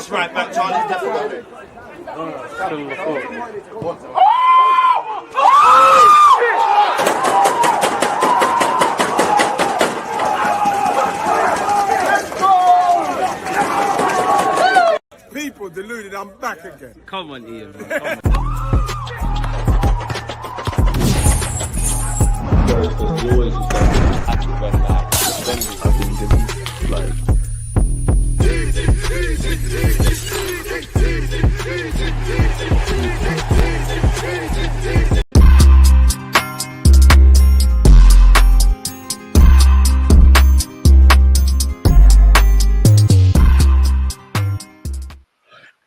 That's right back, Charlie. Definitely. People deluded, I'm back again. Come on, Ian, man. Come on.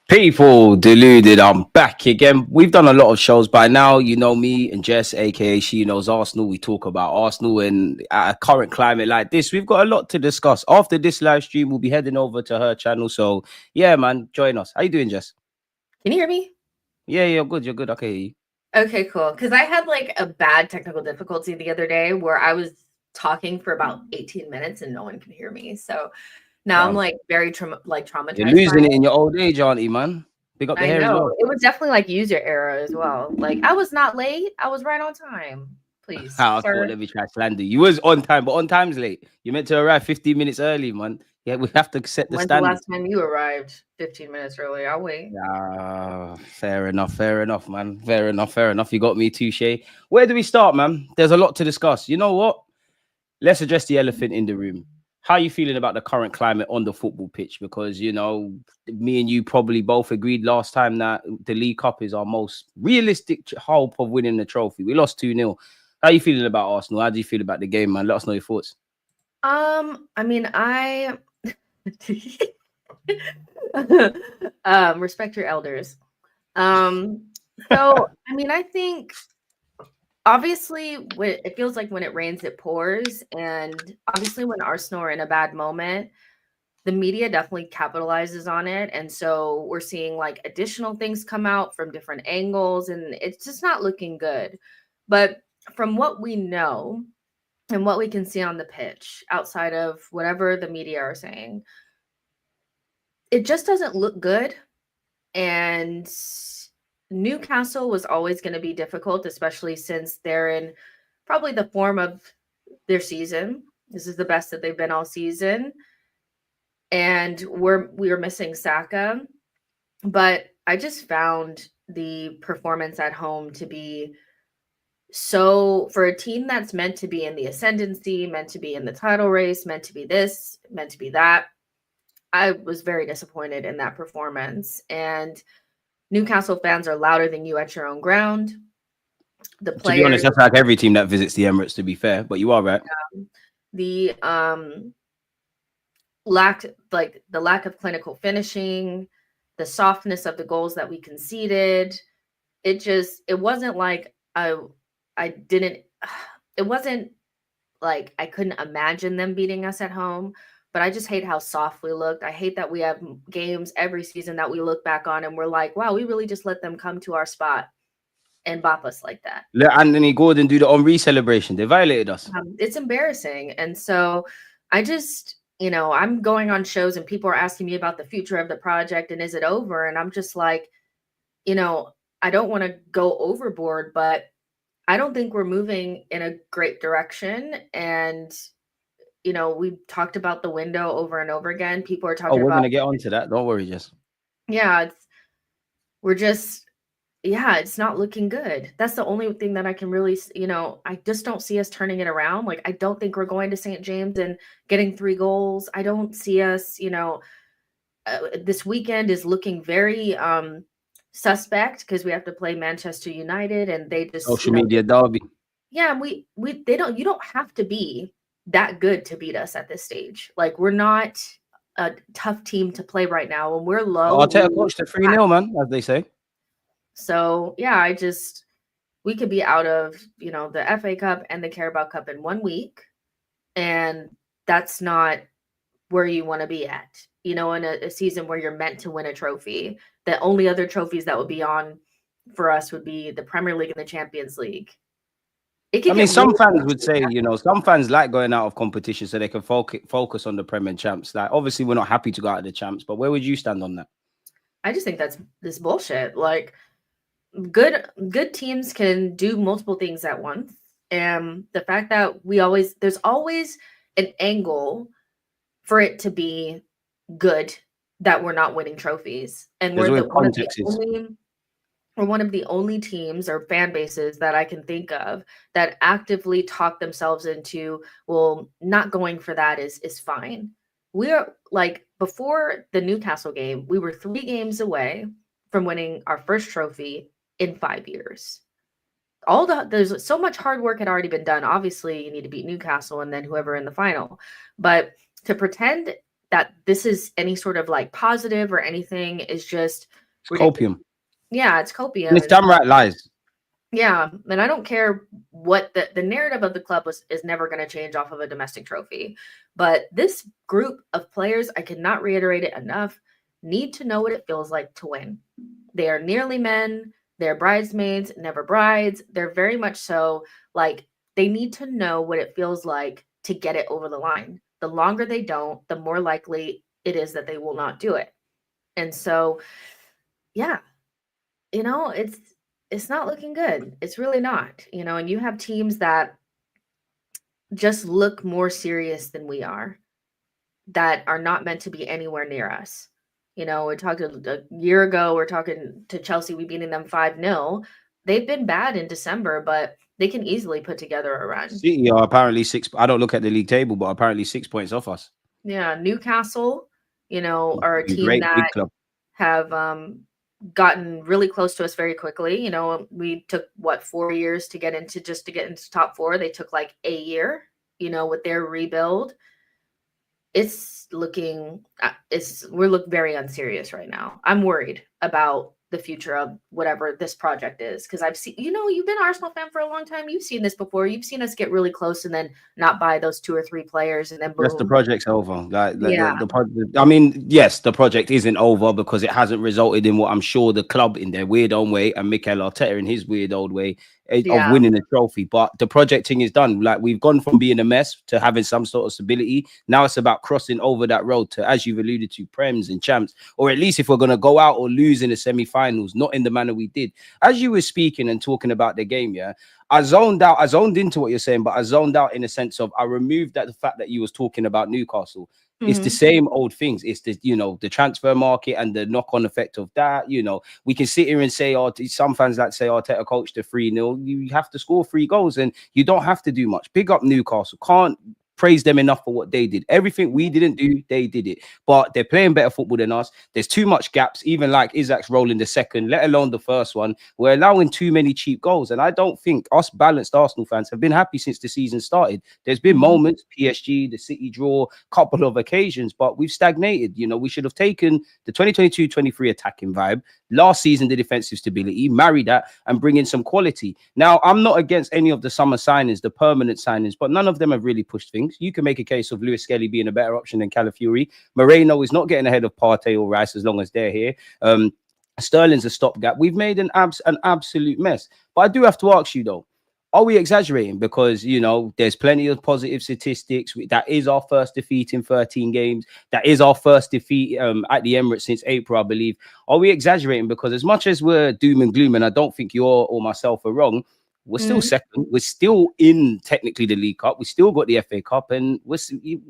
People deluded, I'm back again. We've done a lot of shows by now. You know me and Jess, aka she knows Arsenal. We talk about Arsenal, and at a current climate like this, we've got a lot to discuss. After this live stream, we'll be heading over to her channel. So yeah, man, join us. How you doing, Jess? Can you hear me? Yeah, you're good. You're good. I can hear you. Okay, cool. Because I had like a bad technical difficulty the other day where I was talking for about 18 minutes and no one could hear me. So now I'm like very traumatized. You're losing it in your old age, auntie, man. Pick up the hair as well. It was definitely like user error as well. Like I was not late. I was right on time. Please. Let me try to slander you. You was on time, but on time's late. You meant to arrive 15 minutes early, man. Yeah, we have to set the standard. When's the last time you arrived 15 minutes early? I'll wait. Fair enough, man. Fair enough. You got me, Touche. Where do we start, man? There's a lot to discuss. You know what? Let's address the elephant in the room. How are you feeling about the current climate on the football pitch? Because, you know, me and you probably both agreed last time that the League Cup is our most realistic hope of winning the trophy. We lost 2-0. How are you feeling about Arsenal? How do you feel about the game, man? Let us know your thoughts. I mean, I respect your elders. So, I mean, I think obviously it feels like when it rains, it pours. And obviously when Arsenal are in a bad moment, the media definitely capitalizes on it. And so we're seeing like additional things come out from different angles and it's just not looking good. But from what we know and what we can see on the pitch outside of whatever the media are saying, it just doesn't look good. And Newcastle was always going to be difficult, especially since they're in probably the form of their season. This is the best that they've been all season. And we were missing Saka. But I just found the performance at home to be so, for a team that's meant to be in the ascendancy, meant to be in the title race, meant to be this, meant to be that, I was very disappointed in that performance. And Newcastle fans are louder than you at your own ground. The players, to be honest, that's like every team that visits the Emirates, to be fair, but you are right. The lack of clinical finishing, the softness of the goals that we conceded, it wasn't like it wasn't like I couldn't imagine them beating us at home. But I just hate how soft we looked. I hate that we have games every season that we look back on and we're like, wow, we really just let them come to our spot and bop us like that. Let Anthony Gordon do the Henry celebration. They violated us. It's embarrassing. And so I just, I'm going on shows and people are asking me about the future of the project and is it over? And I'm just like, I don't want to go overboard, but I don't think we're moving in a great direction. And we talked about the window over and over again. People are talking about. We're gonna get onto that. Don't worry, Jess. Yeah, it's not looking good. That's the only thing that I can really, I just don't see us turning it around. Like, I don't think we're going to St. James and getting 3 goals. I don't see us, this weekend is looking very suspect because we have to play Manchester United and they just social media derby. Yeah, you don't have to be that good to beat us at this stage. Like, we're not a tough team to play right now. When we're low, Arteta coached at 3-0, man, as they say. So yeah, we could be out of the FA Cup and the Carabao Cup in 1 week, and that's not where you want to be at. In a season where you're meant to win a trophy. The only other trophies that would be on for us would be the Premier League and the Champions League. Some fans would say, some fans like going out of competition so they can focus on the Premier Champs. Like, obviously, we're not happy to go out of the Champs, but where would you stand on that? I just think that's this bullshit. Like good teams can do multiple things at once. And the fact that there's always an angle for it to be good that we're not winning trophies. And There's we're always the contexts. one of the only teams or fan bases that I can think of that actively talk themselves into, well, not going for that is fine. We are like before the Newcastle game, we were 3 games away from winning our first trophy in 5 years. There's so much hard work had already been done. Obviously, you need to beat Newcastle and then whoever in the final. But to pretend that this is any sort of like positive or anything is just It's ridiculous. copium. Yeah, it's And copium. it's damn right lies. Yeah, and I don't care what the narrative of the club is never going to change off of a domestic trophy. But this group of players, I cannot reiterate it enough, need to know what it feels like to win. They are nearly men, they're bridesmaids, never brides. They're very much so like they need to know what it feels like to get it over the line. The longer they don't, the more likely it is that they will not do it. And so, yeah, it's not looking good. It's really not, and you have teams that just look more serious than we are, that are not meant to be anywhere near us. We talked a year ago, we're talking to Chelsea, we beating them 5-0. They've been bad in December, but they can easily put together a run. City are apparently 6. I don't look at the league table, but apparently 6 points off us. Yeah, Newcastle, are a team Great that big club. have gotten really close to us very quickly. We took 4 years to get into top 4. They took like a year, with their rebuild. We look very unserious right now. I'm worried about the future of whatever this project is, because I've seen, you've been an Arsenal fan for a long time. You've seen this before. You've seen us get really close and then not buy those 2 or 3 players, and then boom. Yes, the project's over. Yeah. I mean, yes, the project isn't over because it hasn't resulted in what I'm sure the club in their weird own way and Mikel Arteta in his weird old way of winning a trophy. But the projecting is done. Like, we've gone from being a mess to having some sort of stability. Now it's about crossing over that road to, as you've alluded to, Prems and champs, or at least if we're going to go out or lose in the semi-finals, not in the manner we did. As you were speaking and talking about the game, yeah, I zoned out. I zoned into what you're saying, but I zoned out in a sense of I removed the fact that you was talking about Newcastle. It's the same old things. It's the transfer market and the knock-on effect of that. We can sit here and say, some fans like to say Arteta coached the 3-0. You have to score 3 goals and you don't have to do much. Big up Newcastle. Can't praise them enough for what they did. Everything we didn't do, they did it. But they're playing better football than us. There's too much gaps, even like Isaac's role in the second, let alone the first one. We're allowing too many cheap goals. And I don't think us balanced Arsenal fans have been happy since the season started. There's been moments, PSG, the City draw, couple of occasions, but we've stagnated. We should have taken the 2022-23 attacking vibe, last season the defensive stability, marry that and bring in some quality. Now, I'm not against any of the summer signings, the permanent signings, but none of them have really pushed things. You can make a case of Lewis Skelly being a better option than Calafiori. Moreno is not getting ahead of Partey or Rice as long as they're here. Sterling's a stopgap. We've made an absolute mess. But I do have to ask you though, are we exaggerating? Because, there's plenty of positive statistics. That is our first defeat in 13 games. That is our first defeat at the Emirates since April, I believe. Are we exaggerating? Because as much as we're doom and gloom, and I don't think you're or myself are wrong, we're still second. We're still in technically the League Cup. We still got the FA Cup, and we're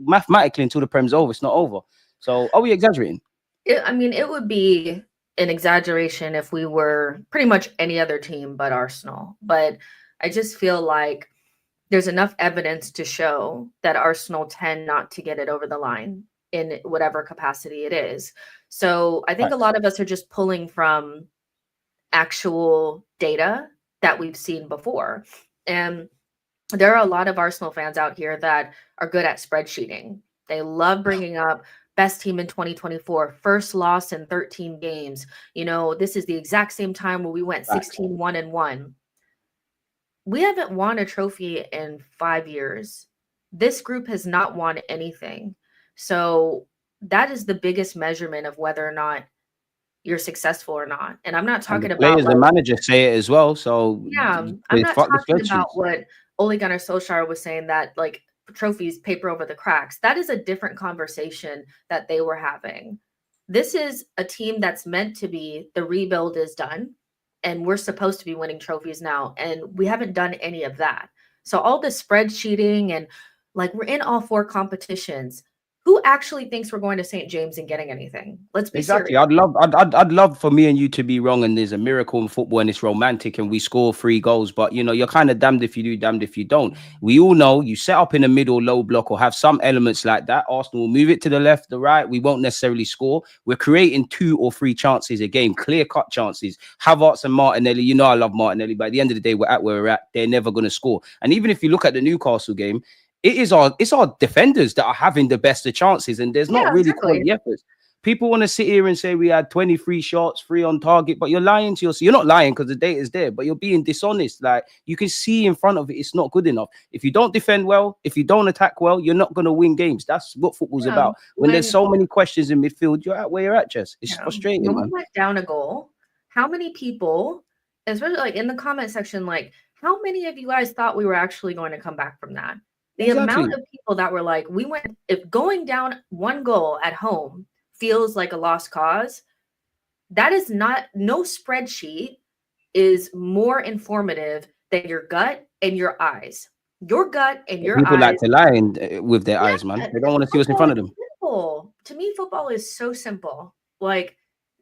mathematically until the Prem's over, it's not over. So are we exaggerating? It would be an exaggeration if we were pretty much any other team but Arsenal. But I just feel like there's enough evidence to show that Arsenal tend not to get it over the line in whatever capacity it is. So I think a lot of us are just pulling from actual data that we've seen before. And there are a lot of Arsenal fans out here that are good at spreadsheeting. They love bringing up best team in 2024, first loss in 13 games. This is the exact same time where we went 16-1-1. We haven't won a trophy in 5 years. This group has not won anything. So that is the biggest measurement of whether or not you're successful or not. And I'm not talking about players and managers say it as well. So yeah, I'm not talking about what Ole Gunnar Solskjaer was saying, that like trophies paper over the cracks. That is a different conversation that they were having. this is a team that's meant to be, the rebuild is done and we're supposed to be winning trophies now. And we haven't done any of that. So all this spreadsheeting and like we're in all 4 competitions. Who actually thinks we're going to St. James and getting anything? Let's be Exactly. serious. I'd love for me and you to be wrong and there's a miracle in football and it's romantic and we score 3 goals. But you know, you're kind of damned if you do, damned if you don't. We all know you set up in the middle, low block, or have some elements like that. Arsenal will move it to the left, the right. We won't necessarily score. We're creating 2 or 3 chances a game, clear-cut chances. Havertz and Martinelli, you know I love Martinelli, but at the end of the day, we're at where we're at. They're never going to score. And even if you look at the Newcastle game, it's our defenders that are having the best of chances, and there's not Yeah, really exactly. quality efforts. People want to sit here and say we had 23 shots, 3 on target, but you're lying to yourself. You're not lying because the data is there, but you're being dishonest. Like you can see in front of it, it's not good enough. If you don't defend well, if you don't attack well, you're not going to win games. That's what football's about. When there's so many questions in midfield, you're at where you're at, Jess. It's frustrating, when man. we went down a goal, how many people, especially like in the comment section, like how many of you guys thought we were actually going to come back from that? The amount of people that were like, we went, if going down 1 goal at home feels like a lost cause, that is not, no spreadsheet is more informative than your gut and your eyes. Your gut and your people eyes. like to lie with their eyes, man. They don't want to see what's in front of them. Simple. To me, football is so simple. Like,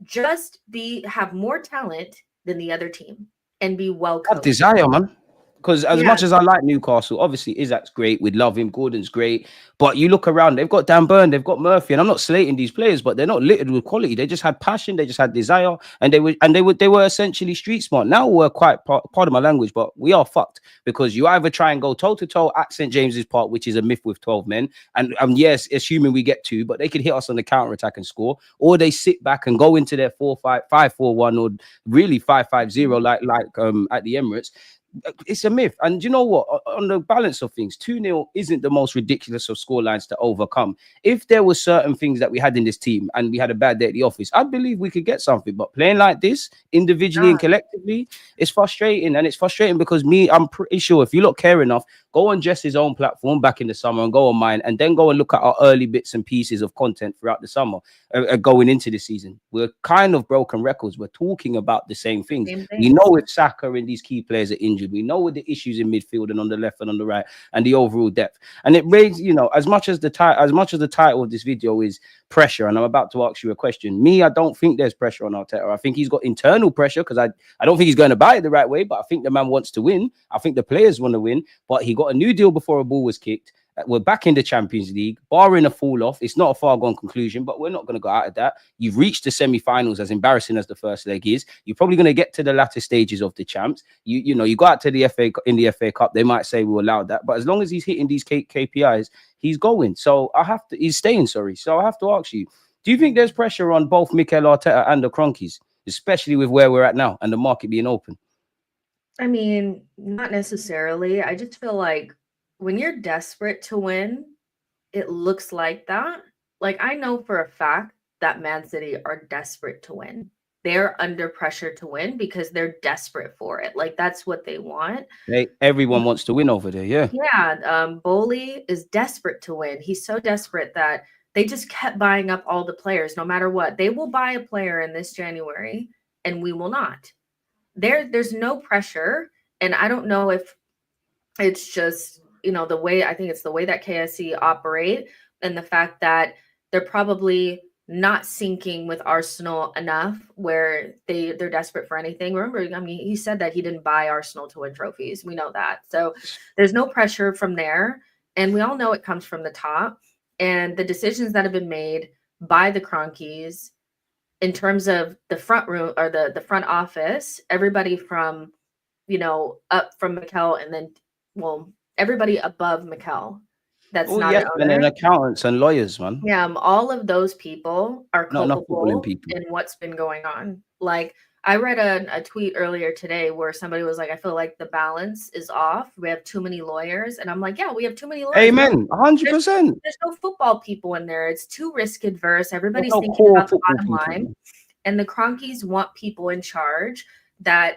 just have more talent than the other team and be well coached. Have desire, man. Because as much as I like Newcastle, obviously Isaac's great. We'd love him. Gordon's great. But you look around, they've got Dan Burn, they've got Murphy, and I'm not slating these players, but they're not littered with quality. They just had passion, they just had desire, and they were essentially street smart. Now we're quite pardon my language, but we are fucked because you either try and go toe to toe at St. James's Park, which is a myth with 12 men, and yes, assuming we get 2, but they could hit us on the counter attack and score, or they sit back and go into their 5-4-1 or really 5-5-0 like at the Emirates. It's a myth. And you know what? On the balance of things, 2-0 isn't the most ridiculous of scorelines to overcome. If there were certain things that we had in this team and we had a bad day at the office, I believe we could get something. But playing like this, individually and collectively, it's frustrating. And it's frustrating because I'm pretty sure if you look care enough, go on Jess's own platform back in the summer and go on mine, and then go and look at our early bits and pieces of content throughout the summer going into the season. We're kind of broken records. We're talking about the same things. We know if Saka and these key players are injured, we know with the issues in midfield and on the left and on the right and the overall depth. And it raises, you know, as much as the title of this video is pressure, and I'm about to ask you a question. I don't think there's pressure on Arteta. I think he's got internal pressure because I don't think he's going about it the right way, but I think the man wants to win. I think the players want to win, but he got a new deal before a ball was kicked. We're back in the Champions League, barring a fall off. It's not a far gone conclusion, but we're not going to go out of that. You've reached the semi-finals, as embarrassing as the first leg is. You're probably going to get to the latter stages of the champs. You know, you go out to the FA Cup. They might say we'll allow that, but as long as he's hitting these KPIs, he's going. So he's staying. Sorry. So I have to ask you: do you think there's pressure on both Mikel Arteta and the Kroenkes, especially with where we're at now and the market being open? I mean, not necessarily. I just feel like when you're desperate to win, it looks like that. Like, I know for a fact that Man City are desperate to win. They're under pressure to win because they're desperate for it. Like, that's what they want. Everyone wants to win over there, yeah. Yeah, Bowley is desperate to win. He's so desperate that they just kept buying up all the players no matter what. They will buy a player in this January, and we will not. There's no pressure, and I don't know if it's just, you know, I think it's the way that KSC operate and the fact that they're probably not syncing with Arsenal enough where they're desperate for anything. Remember, I mean, he said that he didn't buy Arsenal to win trophies. We know that. So there's no pressure from there. And we all know it comes from the top. And the decisions that have been made by the Kroenkes in terms of the front room or the front office, everybody from, you know, up from Mikel and then, well, everybody above Mikel. That's not an owner. And accountants and lawyers, man. Yeah, all of those people are culpable in what's been going on. Like, I read a tweet earlier today where somebody was like, I feel like the balance is off. We have too many lawyers. And I'm like, yeah, we have too many lawyers. Amen. 100%. There's no football people in there. It's too risk adverse. Everybody's thinking about the bottom line. And the Kroenkes want people in charge that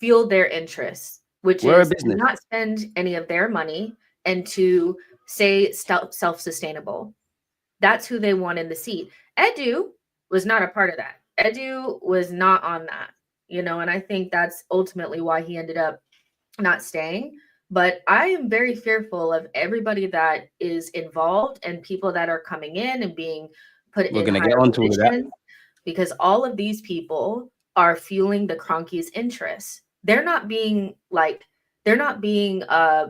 feel their interests, which is to not spend any of their money and to stay self-sustainable. That's who they want in the seat. Edu was not a part of that. Edu was not on that, and I think that's ultimately why he ended up not staying. But I am very fearful of everybody that is involved and people that are coming in and being put We're in gonna get higher onto all of that. positions, because all of these people are fueling the Kroenke's interests. They're not being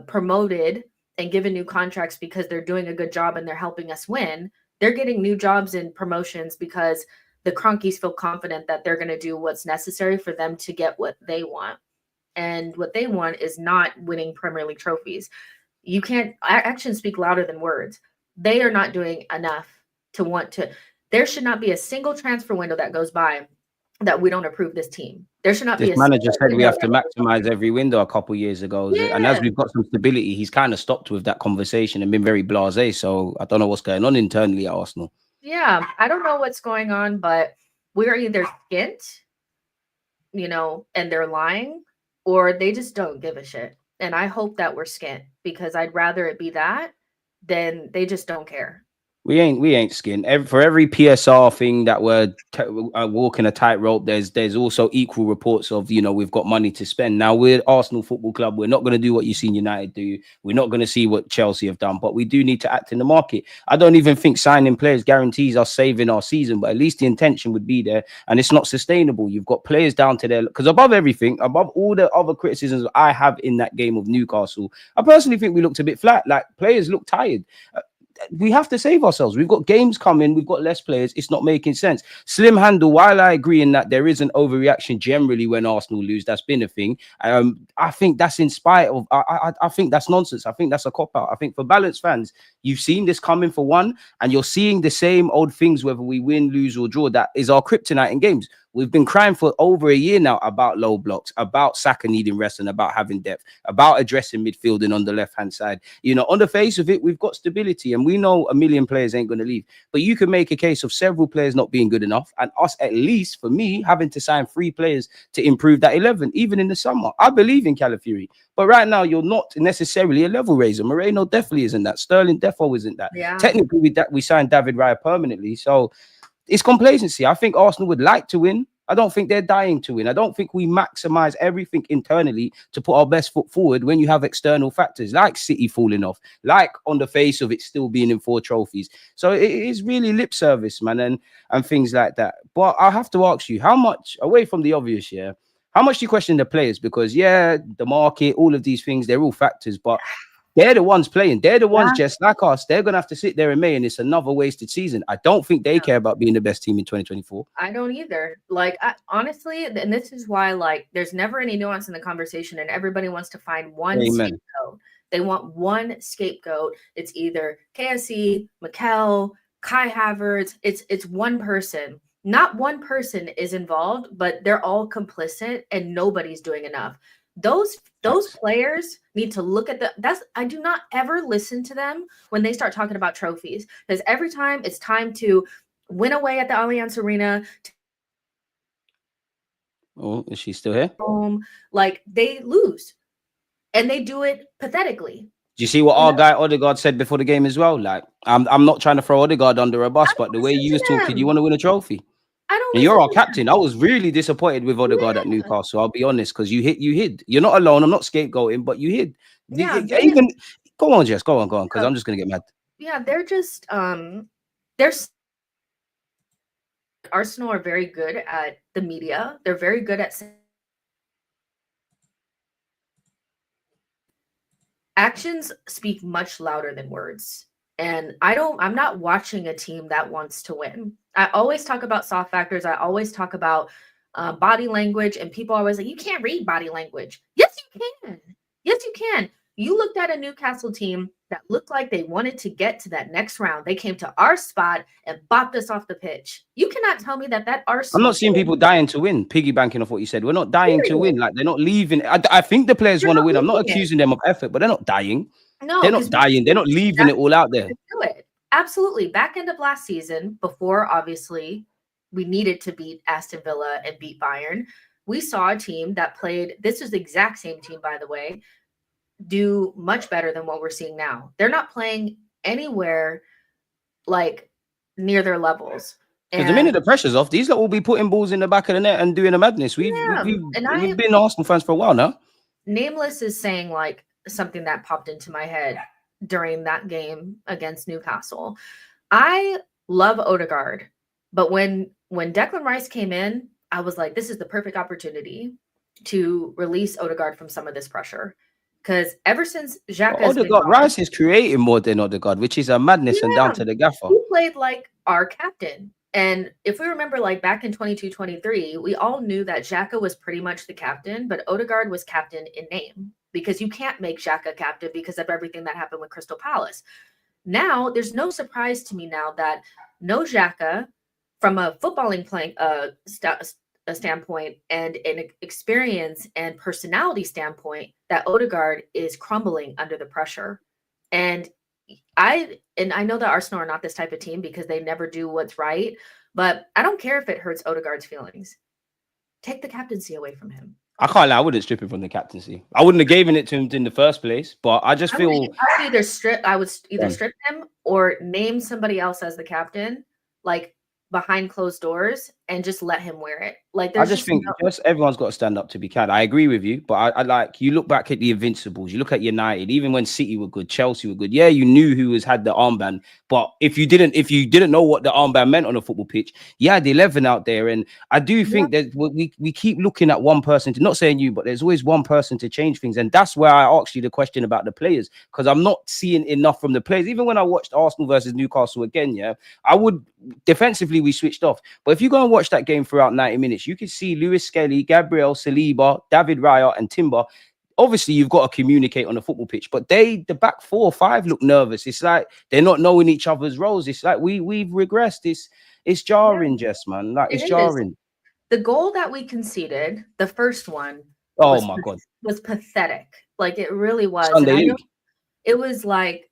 promoted and given new contracts because they're doing a good job and they're helping us win. They're getting new jobs and promotions because the Kroenkes feel confident that they're going to do what's necessary for them to get what they want. And what they want is not winning Premier League trophies. You can't, actions speak louder than words. They are not doing enough to want to. There should not be a single transfer window that goes by that we don't approve this team. There should not This be a manager single said we window have to maximize every window a couple of years ago. And as yeah. we've got some stability, he's kind of stopped with that conversation and been very blasé. So I don't know what's going on internally at Arsenal. Yeah, I don't know what's going on, but we're either skint, and they're lying, or they just don't give a shit. And I hope that we're skint, because I'd rather it be that than they just don't care. We ain't skin. For every PSR thing that we're walking a tightrope, there's also equal reports of we've got money to spend. Now we're Arsenal Football Club. We're not going to do what you've seen United do. We're not going to see what Chelsea have done, but we do need to act in the market. I don't even think signing players guarantees us saving our season, but at least the intention would be there, and it's not sustainable. You've got players down to there because above everything, above all the other criticisms I have in that game of Newcastle, I personally think we looked a bit flat. Like players look tired. We have to save ourselves. We've got games coming. We've got less players. It's not making sense. Slim handle. While I agree in that there is an overreaction generally when Arsenal lose, that's been a thing. I think that's in spite of. I think that's nonsense. I think that's a cop out. I think for balanced fans, you've seen this coming for one, and you're seeing the same old things whether we win, lose, or draw. That is our kryptonite in games. We've been crying for over a year now about low blocks, about Saka needing rest, and about having depth, about addressing midfielding on the left-hand side. On the face of it, we've got stability, and we know a million players ain't going to leave. But you can make a case of several players not being good enough, and us, at least for me, having to sign 3 players to improve that 11, even in the summer. I believe in Calafiori, but right now you're not necessarily a level raiser. Moreno definitely isn't that. Sterling defo isn't that. Yeah. Technically, we signed David Raya permanently, so it's complacency. I think Arsenal would like to win. I don't think they're dying to win. I don't think we maximize everything internally to put our best foot forward when you have external factors like City falling off, like on the face of it still being in 4 trophies. So it is really lip service, man, and things like that. But I have to ask you, how much, away from the obvious, how much do you question the players? Because, the market, all of these things, they're all factors, but they're the ones playing. They're the ones just like us. They're going to have to sit there in May, and it's another wasted season. I don't think they care about being the best team in 2024. I don't either. Honestly, and this is why, there's never any nuance in the conversation, and everybody wants to find one scapegoat. They want one scapegoat. It's either KSE, Mikel, Kai Havertz. It's one person. Not one person is involved, but they're all complicit, and nobody's doing enough. Those players need to look at I do not ever listen to them when they start talking about trophies, because every time it's time to win away at the Allianz Arena. Oh, is she still here? They lose, and they do it pathetically. Do you see what our guy Odegaard said before the game as well? Like, I'm not trying to throw Odegaard under a bus, but the way you was talking, you want to win a trophy. And you're our captain. I was really disappointed with Odegaard at Newcastle. I'll be honest, because you hid. You're not alone. I'm not scapegoating, but you hid. Yeah, go on, Jess. Go on, because I'm just gonna get mad. Yeah, they're just Arsenal are very good at the media. They're very good at actions speak much louder than words. And I'm not watching a team that wants to win. I always talk about soft factors. I always talk about body language, and people are always like, you can't read body language. Yes, you can. Yes, you can. You looked at a Newcastle team that looked like they wanted to get to that next round. They came to our spot and bopped us off the pitch. You cannot tell me that Arsenal. I'm not seeing people dying to win, piggybanking off what you said. We're not dying to win. Like, they're not leaving. I think the players want to win. I'm not accusing them of effort, but they're not dying. No, they're not dying. They're not leaving it all out there. Do it. Absolutely. Back end of last season, before obviously we needed to beat Aston Villa and beat Bayern, we saw a team that played. This is the exact same team, by the way, do much better than what we're seeing now. They're not playing anywhere like near their levels. Because the minute the pressure's off, these lot will be putting balls in the back of the net and doing a madness. We've been Arsenal fans for a while now. Nameless is saying like something that popped into my head during that game against Newcastle. I love Odegaard, but when Declan Rice came in, I was like, this is the perfect opportunity to release Odegaard from some of this pressure. Because ever since Xhaka has been gone, Rice is creating more than Odegaard, which is a madness and down to the gaffer. He played like our captain. And if we remember, like back in 22-23, we all knew that Xhaka was pretty much the captain, but Odegaard was captain in name, because you can't make Xhaka captain because of everything that happened with Crystal Palace. Now, there's no surprise to me now that no Xhaka, from a footballing playing standpoint and an experience and personality standpoint, that Odegaard is crumbling under the pressure. And I know that Arsenal are not this type of team because they never do what's right, but I don't care if it hurts Odegaard's feelings. Take the captaincy away from him. I can't lie, I wouldn't strip him from the captaincy. I wouldn't have given it to him in the first place, but I just feel I would either strip him or name somebody else as the captain, like behind closed doors, and just let him wear it. Like I just think everyone's got to stand up to be kind. I agree with you, but I like, you look back at the Invincibles, you look at United, even when City were good, Chelsea were good. Yeah, you knew who had the armband, but if you didn't know what the armband meant on a football pitch, you had 11 out there. And I do think that we keep looking at one person to, not saying you, but there's always one person to change things. And that's where I asked you the question about the players, because I'm not seeing enough from the players. Even when I watched Arsenal versus Newcastle again, I would defensively, we switched off. But if you go and watch that game throughout 90 minutes, you can see Lewis Skelly, Gabriel, Saliba, David Raya, and Timber. Obviously, you've got to communicate on the football pitch, but the back 4 or 5 look nervous. It's like they're not knowing each other's roles. It's like we've regressed. It's jarring, Jess, man. Like, it's jarring. The goal that we conceded, the first one, was pathetic. Like, it really was. It was like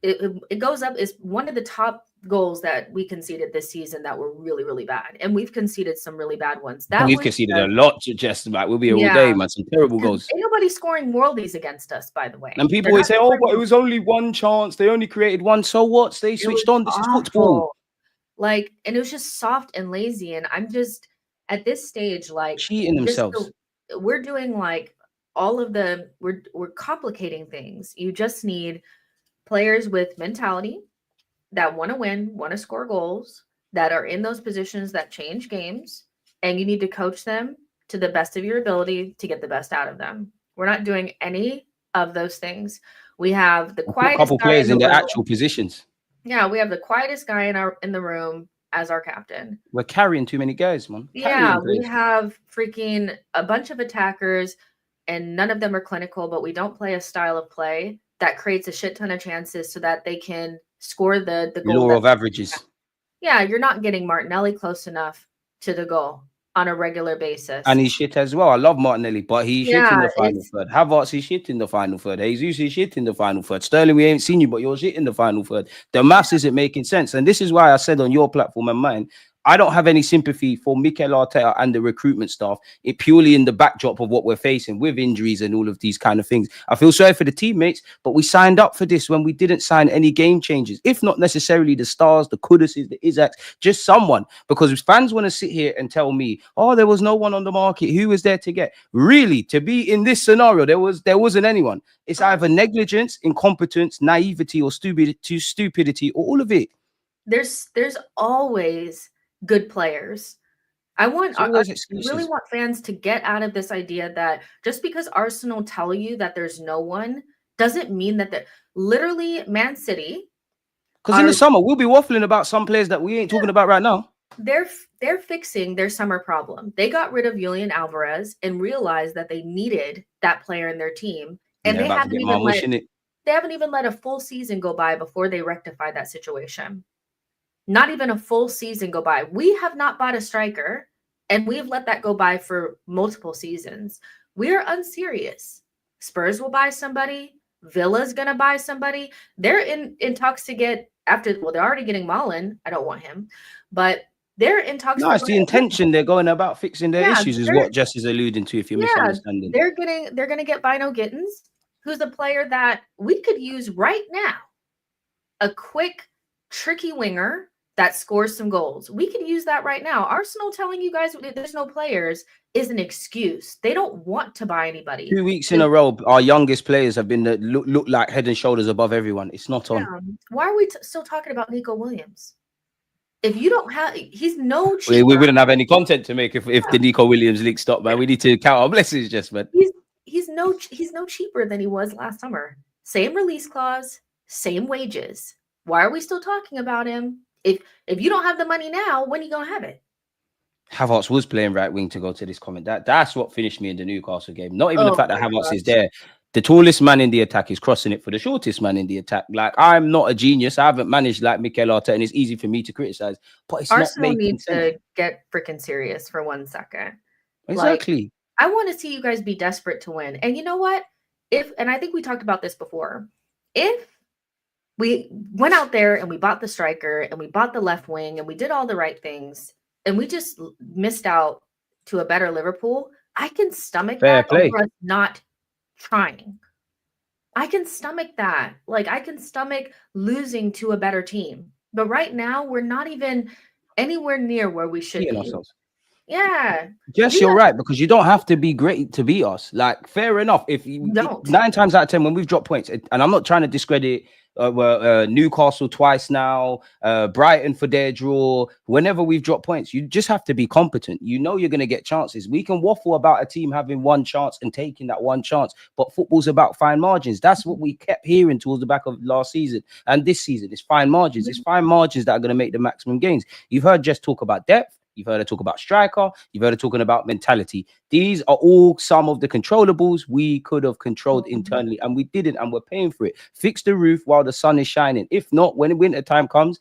it goes up as one of the top goals that we conceded this season that were really, really bad. And we've conceded some really bad ones. We've conceded a lot to just about. We'll be here all day, man. Some terrible goals. Ain't nobody scoring worldies against us, by the way. And people always say, oh, but it was only one chance. They only created one. So what? They switched on. This is football. Like, and it was just soft and lazy. And I'm just, at this stage, like, cheating themselves. We're doing like all of we're complicating things. You just need players with mentality that want to win, want to score goals, that are in those positions that change games, and you need to coach them to the best of your ability to get the best out of them. We're not doing any of those things. We have the quietest couple players in their actual positions. Yeah, we have the quietest guy in the room as our captain. We're carrying too many guys, man. We have freaking a bunch of attackers, and none of them are clinical, but we don't play a style of play that creates a shit ton of chances so that they can score the goal. Law of averages. Yeah, you're not getting Martinelli close enough to the goal on a regular basis. And he's shit as well. I love Martinelli, but he's shit in the final third. Havertz is shit in the final third. Jesus is shit in the final third. Sterling, we ain't seen you, but you're shit in the final third. The maths isn't making sense. And this is why I said on your platform and mine, I don't have any sympathy for Mikel Arteta and the recruitment staff. It purely in the backdrop of what we're facing with injuries and all of these kind of things. I feel sorry for the teammates, but we signed up for this when we didn't sign any game changers, if not necessarily the stars, the Kuduses, the Isaacs, just someone. Because fans want to sit here and tell me, oh, there was no one on the market. Who was there to get? Really, to be in this scenario, there wasn't anyone. It's either negligence, incompetence, naivety, or stupidity, or all of it. There's always good players. I really want fans to get out of this idea that just because Arsenal tell you that there's no one doesn't mean that literally Man City. Because in the summer we'll be waffling about some players that we ain't talking about right now. They're fixing their summer problem. They got rid of Julian Alvarez and realized that they needed that player in their team, and they haven't even let a full season go by before they rectify that situation. Not even a full season go by. We have not bought a striker, and we've let that go by for multiple seasons. We're unserious. Spurs will buy somebody. Villa's going to buy somebody. They're in talks to get they're already getting Mullen. I don't want him, but they're in talks. No, it's the intention. They're going about fixing their issues is what Jess is alluding to, if you're misunderstanding. They're going to get Bino Gittins, who's a player that we could use right now. A quick, tricky winger that scores some goals. We can use that right now. Arsenal telling you guys there's no players is an excuse. They don't want to buy anybody. 2 weeks in a row, our youngest players have been look like head and shoulders above everyone. It's not on. Why are we still talking about Nico Williams? If you don't have, he's no cheaper. We wouldn't have any content to make if the Nico Williams league stopped, man. We need to count our blessings, just man. He's no cheaper than he was last summer. Same release clause, same wages. Why are we still talking about him? If you don't have the money now, when are you gonna have it? Havertz was playing right wing to go to this comment. That's what finished me in the Newcastle game. Not even the fact that Havertz is there. The tallest man in the attack is crossing it for the shortest man in the attack. Like, I'm not a genius. I haven't managed like Mikel Arteta, and it's easy for me to criticize. But it's Arsenal not making needs sense. to get freaking serious for 1 second. Exactly. Like, I want to see you guys be desperate to win. And you know what? And I think we talked about this before. If we went out there and we bought the striker and we bought the left wing and we did all the right things and we just missed out to a better Liverpool, I can stomach that over us not trying. I can stomach that. Like, I can stomach losing to a better team. But right now, we're not even anywhere near where we should be. Ourselves. Yeah. Yes, you're right, because you don't have to be great to beat us. Like, fair enough. If you don't, 9 times out of 10, when we've dropped points, and I'm not trying to discredit Newcastle twice now, Brighton for their draw. Whenever we've dropped points, you just have to be competent. You know you're going to get chances. We can waffle about a team having one chance and taking that one chance, but football's about fine margins. That's what we kept hearing towards the back of last season and this season. It's fine margins. It's fine margins that are going to make the maximum gains. You've heard Jess talk about depth. You've heard her talk about striker. You've heard her talking about mentality. These are all some of the controllables we could have controlled internally, and we didn't, and we're paying for it. Fix the roof while the sun is shining. If not, when winter time comes,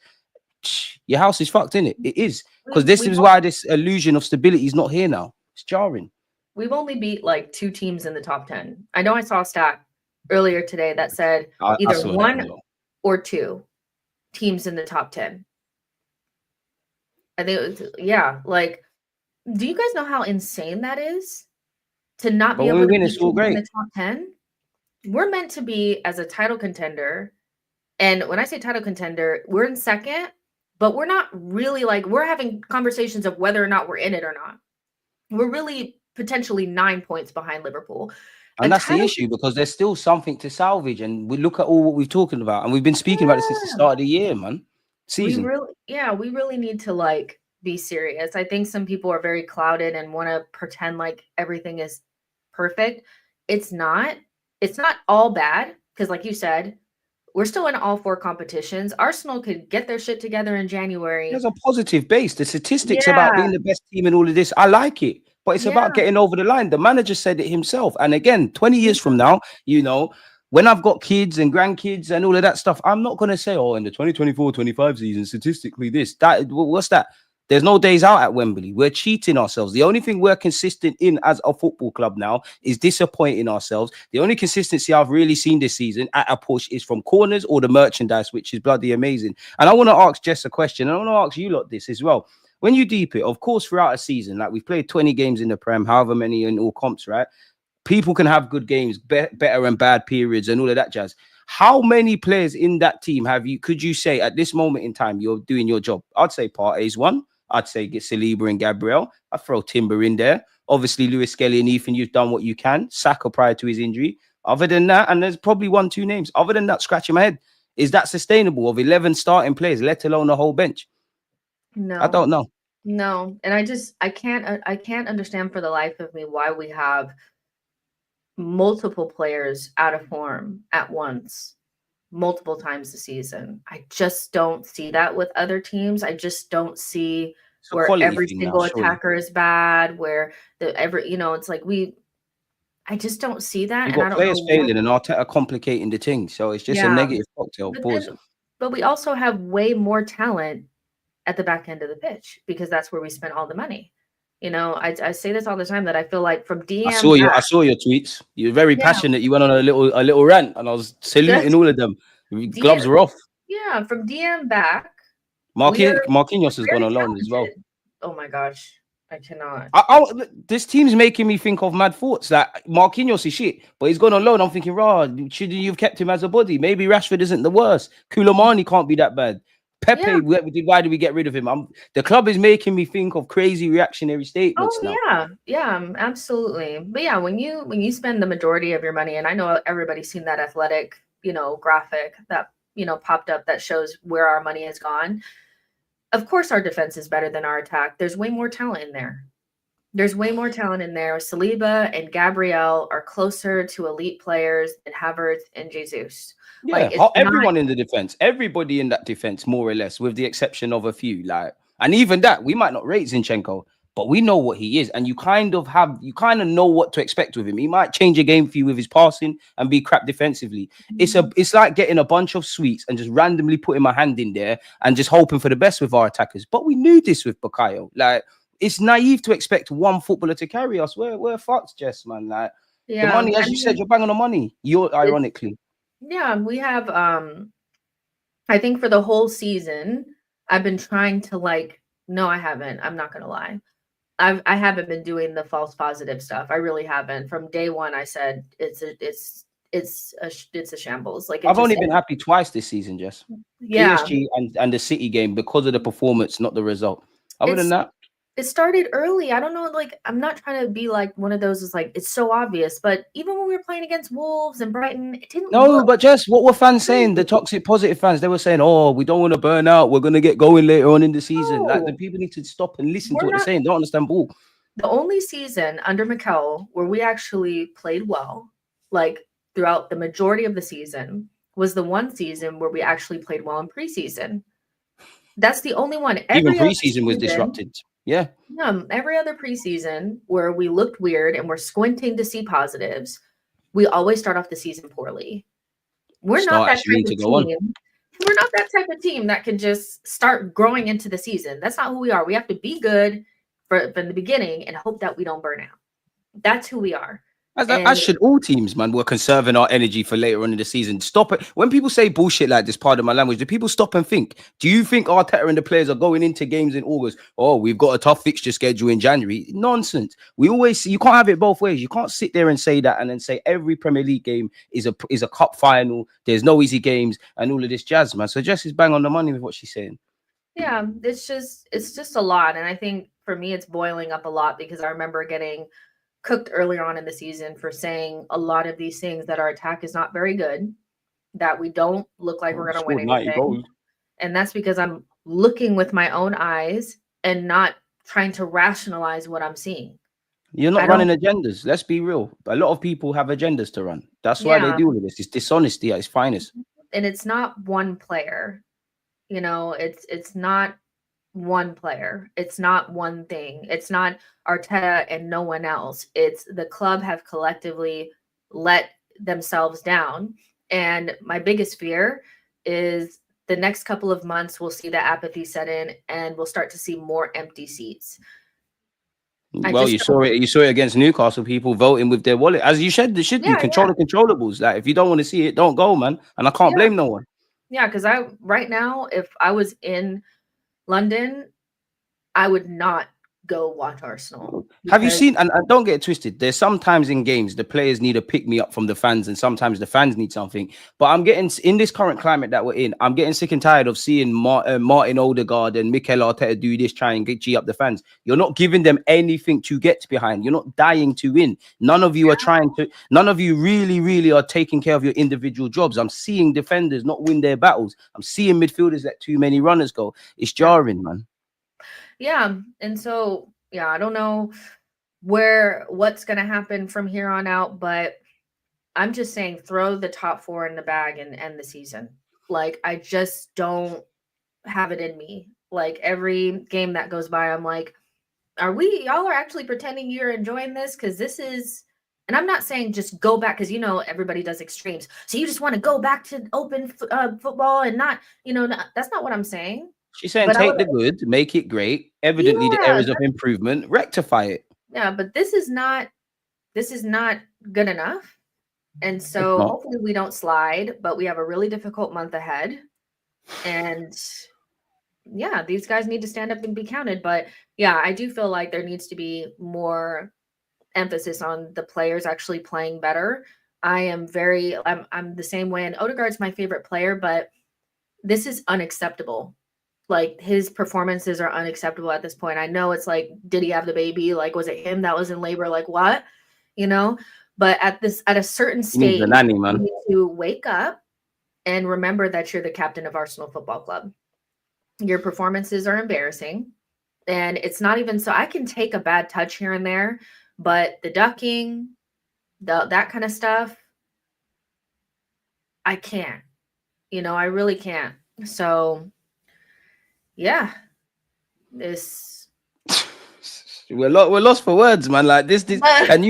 your house is fucked, innit? It is. Because this is why this illusion of stability is not here now. It's jarring. We've only beat like 2 teams in the top 10. I know I saw a stat earlier today that said either 1 or 2 teams in the top 10. I think it was, yeah, like, do you guys know how insane that is? To not be able to be in the top 10? We're meant to be as a title contender. And when I say title contender, we're in second, but we're not really like, we're having conversations of whether or not we're in it or not. We're really potentially 9 points behind Liverpool. And that's the issue, because there's still something to salvage. And we look at all what we've talking about, and we've been speaking about it since the start of the year, man. Season. We really need to like be serious. I think some people are very clouded and want to pretend like everything is perfect. It's not all bad, because like you said, we're still in all 4 competitions. Arsenal could get their shit together in January. There's a positive base. The statistics about being the best team in all of this, I like it, but it's about getting over the line. The manager said it himself. And again, 20 years from now, you know, when I've got kids and grandkids and all of that stuff, I'm not going to say, oh, in the 2024-25 season, statistically what's that? There's no days out at Wembley. We're cheating ourselves. The only thing we're consistent in as a football club now is disappointing ourselves. The only consistency I've really seen this season at a push is from corners or the merchandise, which is bloody amazing. And I want to ask Jess a question. And I want to ask you lot this as well. When you deep it, of course, throughout a season, like we've played 20 games in the Prem, however many in all comps, right? People can have good games, better and bad periods and all of that jazz. How many players in that team could you say at this moment in time you're doing your job? I'd say Partey's one. I'd say get Saliba and Gabriel. I'd throw Timber in there. Obviously, Lewis Skelly and Ethan, you've done what you can. Saka prior to his injury. Other than that, and there's probably 1-2 names. Other than that, scratching my head. Is that sustainable of 11 starting players, let alone the whole bench? No. I don't know. No. And I can't understand for the life of me why we have multiple players out of form at once, multiple times a season. I just don't see that with other teams. I just don't see where every single attacker is bad, where it's like I just don't see that. You've got players failing and Arteta complicating the thing. So it's just a negative cocktail. But we also have way more talent at the back end of the pitch, because that's where we spent all the money. You know, I say this all the time that I feel like from DM. I saw your tweets. You're very passionate. You went on a little rant, and I was saluting all of them. Gloves were off. Yeah, from DM back. Marquinhos has gone on loan as well. Oh my gosh, I cannot. This team's making me think of mad thoughts. That Marquinhos is shit, but he's gone on loan. I'm thinking, should you've kept him as a body? Maybe Rashford isn't the worst. Koulibaly can't be that bad. Pepe, why did we get rid of him? The club is making me think of crazy reactionary statements now. Yeah, absolutely. But yeah, when you spend the majority of your money, and I know everybody's seen that athletic, graphic that popped up that shows where our money has gone. Of course, our defense is better than our attack. There's way more talent in there. Saliba and Gabriel are closer to elite players than Havertz and Jesus. Yeah, everyone in the defense, everybody in that defense, more or less, with the exception of a few. And even that, we might not rate Zinchenko, but we know what he is, and you kind of know what to expect with him. He might change a game for you with his passing and be crap defensively. It's like getting a bunch of sweets and just randomly putting my hand in there and just hoping for the best with our attackers. But we knew this with Bukayo. It's naive to expect one footballer to carry us. We're fucked, Jess, man. The money, as you said, you're banging on money. You're ironically. Yeah, we have I think for the whole season, I've been trying to no, I haven't. I'm not gonna lie. I haven't been doing the false positive stuff. I really haven't. From day one, I said it's a shambles. I've only been happy twice this season, Jess. Yeah. PSG and the City game because of the performance, not the result. Other than that. It started early. I don't know, I'm not trying to be like one of those is it's so obvious, but even when we were playing against Wolves and Brighton, it didn't but just what were fans saying? The toxic positive fans, they were saying, oh, we don't want to burn out. We're going to get going later on in the season. The people need to stop and listen to what they're saying. Don't understand ball. The only season under Mikel where we actually played well, throughout the majority of the season, was the one season where we actually played well in preseason. That's the only one. Even preseason was disrupted. Yeah. Every other preseason where we looked weird and we're squinting to see positives, we always start off the season poorly. We're not that type of team. We're not that type of team that can just start growing into the season. That's not who we are. We have to be good from the beginning and hope that we don't burn out. That's who we are. As should all teams, man. We're conserving our energy for later on in the season. Stop it. When people say bullshit like this, part of my language, do people stop and think? Do you think Arteta and the players are going into games in August? Oh, we've got a tough fixture schedule in January. Nonsense. We always you can't have it both ways. You can't sit there and say that and then say every Premier League game is a cup final. There's no easy games and all of this jazz, man. So Jess is bang on the money with what she's saying. Yeah, it's just a lot. And I think for me, it's boiling up a lot because I remember getting cooked earlier on in the season for saying a lot of these things, that our attack is not very good, that we don't look like we're going to win anything. And that's because I'm looking with my own eyes and not trying to rationalize what I'm seeing. You're not running agendas. Let's be real. A lot of people have agendas to run. That's why they do all of this. It's dishonesty at its finest. And it's not one player. It's not one player. It's not one thing. It's not Arteta and no one else. It's the club have collectively let themselves down. And my biggest fear is the next couple of months we'll see the apathy set in and we'll start to see more empty seats. Well, you saw it against Newcastle, people voting with their wallet. As you said, there should be control the controllables. If you don't want to see it, don't go, man. And I can't blame no one. Yeah, because right now, if I was in London, I would not go watch Arsenal. Have you seen, and don't get it twisted, there's sometimes in games the players need a pick-me-up from the fans and sometimes the fans need something. But I'm getting, in this current climate that we're in, I'm getting sick and tired of seeing Martin Odegaard and Mikel Arteta do this, try and G up the fans. You're not giving them anything to get behind. You're not dying to win. None of you are trying to, none of you really are taking care of your individual jobs. I'm seeing defenders not win their battles. I'm seeing midfielders let too many runners go. It's jarring, man. Yeah. And so, I don't know what's going to happen from here on out, but I'm just saying throw the top four in the bag and end the season. I just don't have it in me. Every game that goes by, I'm like, y'all are actually pretending you're enjoying this? Because this is, and I'm not saying just go back because, everybody does extremes. So you just want to go back to open football and not, that's not what I'm saying. She's saying take the good, make it great. Evidently, the areas of improvement, rectify it. Yeah, but this is not good enough. And so hopefully we don't slide, but we have a really difficult month ahead. And these guys need to stand up and be counted. But I do feel like there needs to be more emphasis on the players actually playing better. I'm the same way. And Odegaard's my favorite player, but this is unacceptable. Like, his performances are unacceptable at this point. I know it's like, did he have the baby? Like, was it him that was in labor? Like, what? You know? But at a certain He needs stage, a nanny, you man. need to wake up and remember that you're the captain of Arsenal Football Club. Your performances are embarrassing. And it's not even so, I can take a bad touch here and there, but the ducking, that kind of stuff, I can't. You know, I really can't. So, yeah, this. We're lost for words, man. Like this, and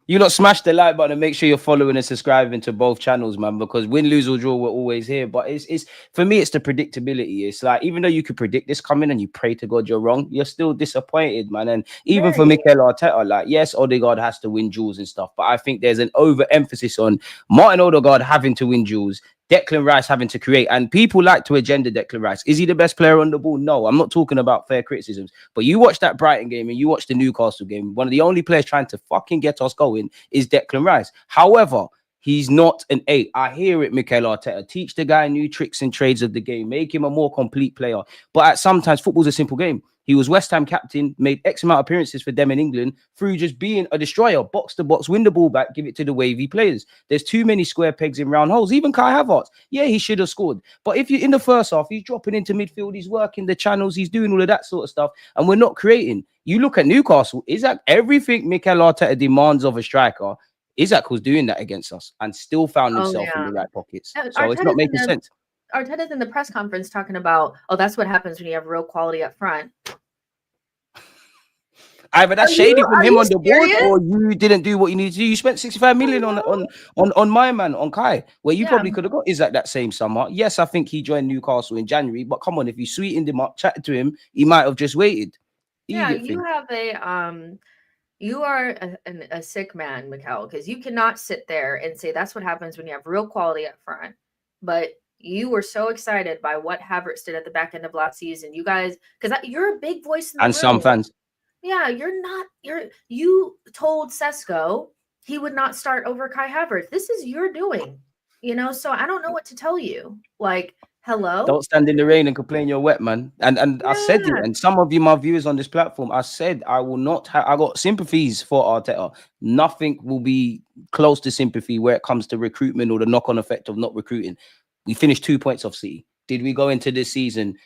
you lot smash the like button and make sure you're following and subscribing to both channels, man. Because win, lose or draw, we're always here. But it's for me, it's the predictability. It's like even though you could predict this coming and you pray to God you're wrong, you're still disappointed, man. And even for Mikel Arteta, like yes, Odegaard has to win duels and stuff, but I think there's an overemphasis on Martin Odegaard having to win duels. Declan Rice having to create, and people like to agenda Declan Rice. Is he the best player on the ball? No, I'm not talking about fair criticisms. But you watch that Brighton game and you watch the Newcastle game. One of the only players trying to fucking get us going is Declan Rice. However, he's not an 8. I hear it, Mikel Arteta. Teach the guy new tricks and trades of the game. Make him a more complete player. But at sometimes football's a simple game. He was West Ham captain, made X amount of appearances for them in England through just being a destroyer, box to box, win the ball back, give it to the wavy players. There's too many square pegs in round holes. Even Kai Havertz, yeah, he should have scored. But if you're in the first half, he's dropping into midfield, he's working the channels, he's doing all of that sort of stuff, and we're not creating. You look at Newcastle, is that everything Mikel Arteta demands of a striker? Isaac was doing that against us and still found himself in the right pockets. So it's not making sense. Arteta's in the press conference talking about, oh, that's what happens when you have real quality up front. Either that's shady from him on the board, or you didn't do what you needed to do. You spent 65 million on my man, on Kai, where you probably could have got Isaac that same summer. Yes, I think he joined Newcastle in January, but come on, if you sweetened him up, chatted to him, he might have just waited. Yeah, you have you are a sick man, Mikel, because you cannot sit there and say that's what happens when you have real quality up front. But you were so excited by what Havertz did at the back end of last season. You guys, because you're a big voice in the room. Some fans. Yeah, you told Sesko he would not start over Kai Havertz. This is your doing, you know, so I don't know what to tell you. Like, hello? Don't stand in the rain and complain you're wet, man. And I said it, and some of you, my viewers on this platform, I said I will not I got sympathies for Arteta. Nothing will be close to sympathy where it comes to recruitment or the knock-on effect of not recruiting. We finished 2 points off City. Did we go into this season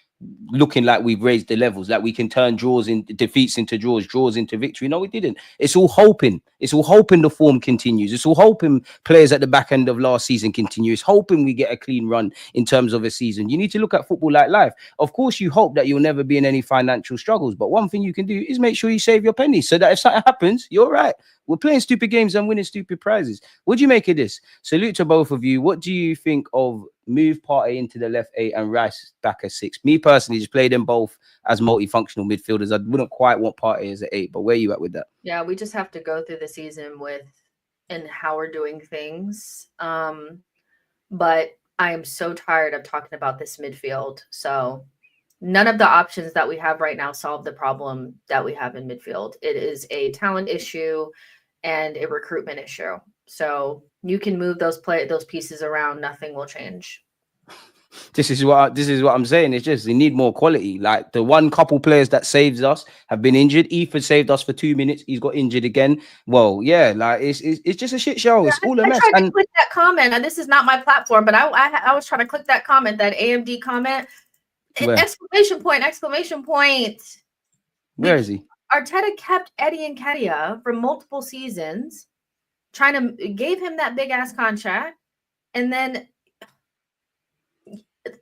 looking like we've raised the levels, like we can turn defeats into draws into victory? No, we didn't. It's all hoping. It's all hoping the form continues. It's all hoping players at the back end of last season continue. It's hoping we get a clean run in terms of a season. You need to look at football like life. Of course, you hope that you'll never be in any financial struggles, but one thing you can do is make sure you save your pennies so that if something happens, you're right. We're playing stupid games and winning stupid prizes. What do you make of this? Salute to both of you. What do you think of move Partey into the left 8 and Rice back at 6? Me personally, just play them both as multifunctional midfielders. I wouldn't quite want Partey as an 8, but where are you at with that? Yeah, we just have to go through the season and how we're doing things. But I am so tired of talking about this midfield. So none of the options that we have right now solve the problem that we have in midfield. It is a talent issue and a recruitment issue. So you can move those pieces around, nothing will change. This is what I'm saying. It's just they need more quality. Like the one couple players that saves us have been injured. Ethan saved us for 2 minutes. He's got injured again. Well, yeah, like it's just a shit show. It's all a mess. I tried to click that comment, and this is not my platform, but I was trying to click that comment, that AMD comment. Exclamation point. Where is he? Arteta kept Eddie Nketiah for multiple seasons, gave him that big ass contract, and then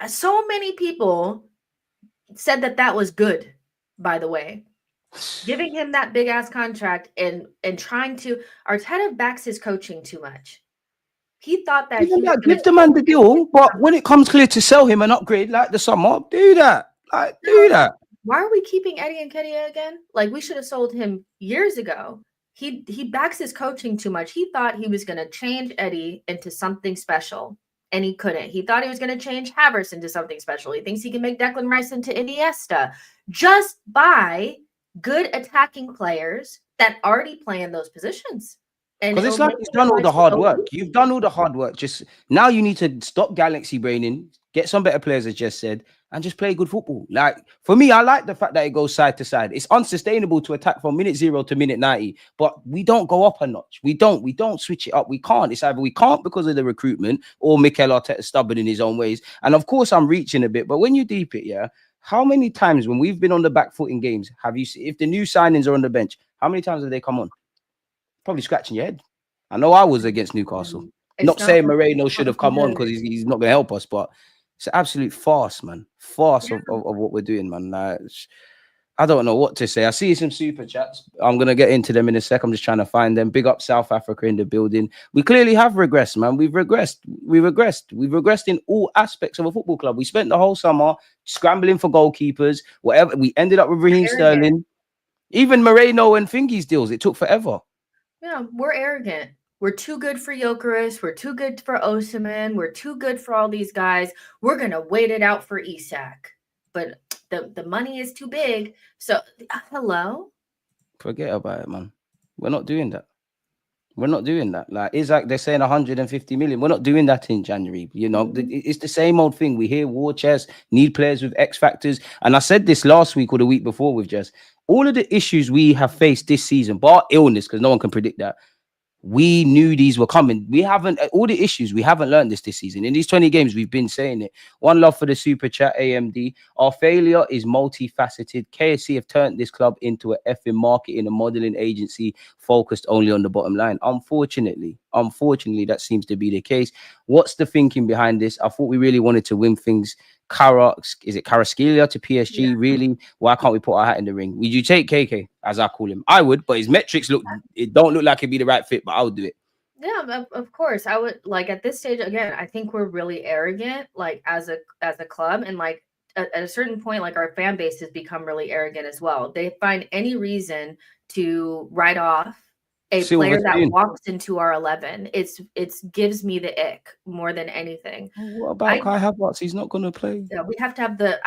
so many people said that was good, by the way. Giving him that big ass contract and trying to Arteta backs his coaching too much. He thought that give the man the deal, but when it comes clear to sell him an upgrade like the summer, do that. Do that. Why are we keeping Eddie Nketiah again? Like, we should have sold him years ago. He backs his coaching too much. He thought he was going to change Eddie into something special, and he couldn't. He thought he was going to change Havertz into something special. He thinks he can make Declan Rice into Iniesta. Just buy good attacking players that already play in those positions. Because it's like you've done all the hard work. You've done all the hard work. Just now you need to stop galaxy braining, get some better players, as just said, and just play good football. Like, for me, I like the fact that it goes side to side. It's unsustainable to attack from minute 0 to minute 90, but we don't go up a notch. We don't switch it up. We can't. It's either we can't because of the recruitment, or Mikel Arteta stubborn in his own ways. And of course, I'm reaching a bit, but when you deep it, yeah, how many times when we've been on the back foot in games have you seen, if the new signings are on the bench, how many times have they come on? Probably scratching your head. I know I was against Newcastle. Not saying Moreno should have come on because he's not going to help us, but it's an absolute farce, man. Farce of what we're doing, man. I don't know what to say. I see some super chats. I'm going to get into them in a sec. I'm just trying to find them. Big up South Africa in the building. We clearly have regressed, man. We've regressed. We've regressed in all aspects of a football club. We spent the whole summer scrambling for goalkeepers, whatever. We ended up with Raheem Sterling. Even Moreno and Fingy's deals, it took forever. Yeah, we're arrogant. We're too good for Gyökeres. We're too good for Osimhen. We're too good for all these guys. We're going to wait it out for Isak. But the money is too big. So, hello? Forget about it, man. We're not doing that. We're not doing that. Like Isak, they're saying 150 million. We're not doing that in January. You know, it's the same old thing. We hear war chest, need players with X factors. And I said this last week or the week before with Jess. All of the issues we have faced this season, bar illness, because no one can predict that. We knew these were coming. We haven't, all the issues, we haven't learned this season. In these 20 games, we've been saying it. One love for the super chat, AMD. Our failure is multifaceted. KSC have turned this club into an effing marketing and modeling agency focused only on the bottom line. Unfortunately, that seems to be the case. What's the thinking behind this? I thought we really wanted to win things. Is it Kvaratskhelia to PSG? Yeah. Really? Why can't we put our hat in the ring? Would you take KK, as I call him? I would, but his metrics don't look like it'd be the right fit, but I would do it. Yeah, of course. I would, like, at this stage, again, I think we're really arrogant, like, as a club, and like at a certain point, like, our fan base has become really arrogant as well. They find any reason to write off a player that walks into our 11. It's gives me the ick more than anything. What about Kai Havertz? He's not going to play. Yeah, we have to have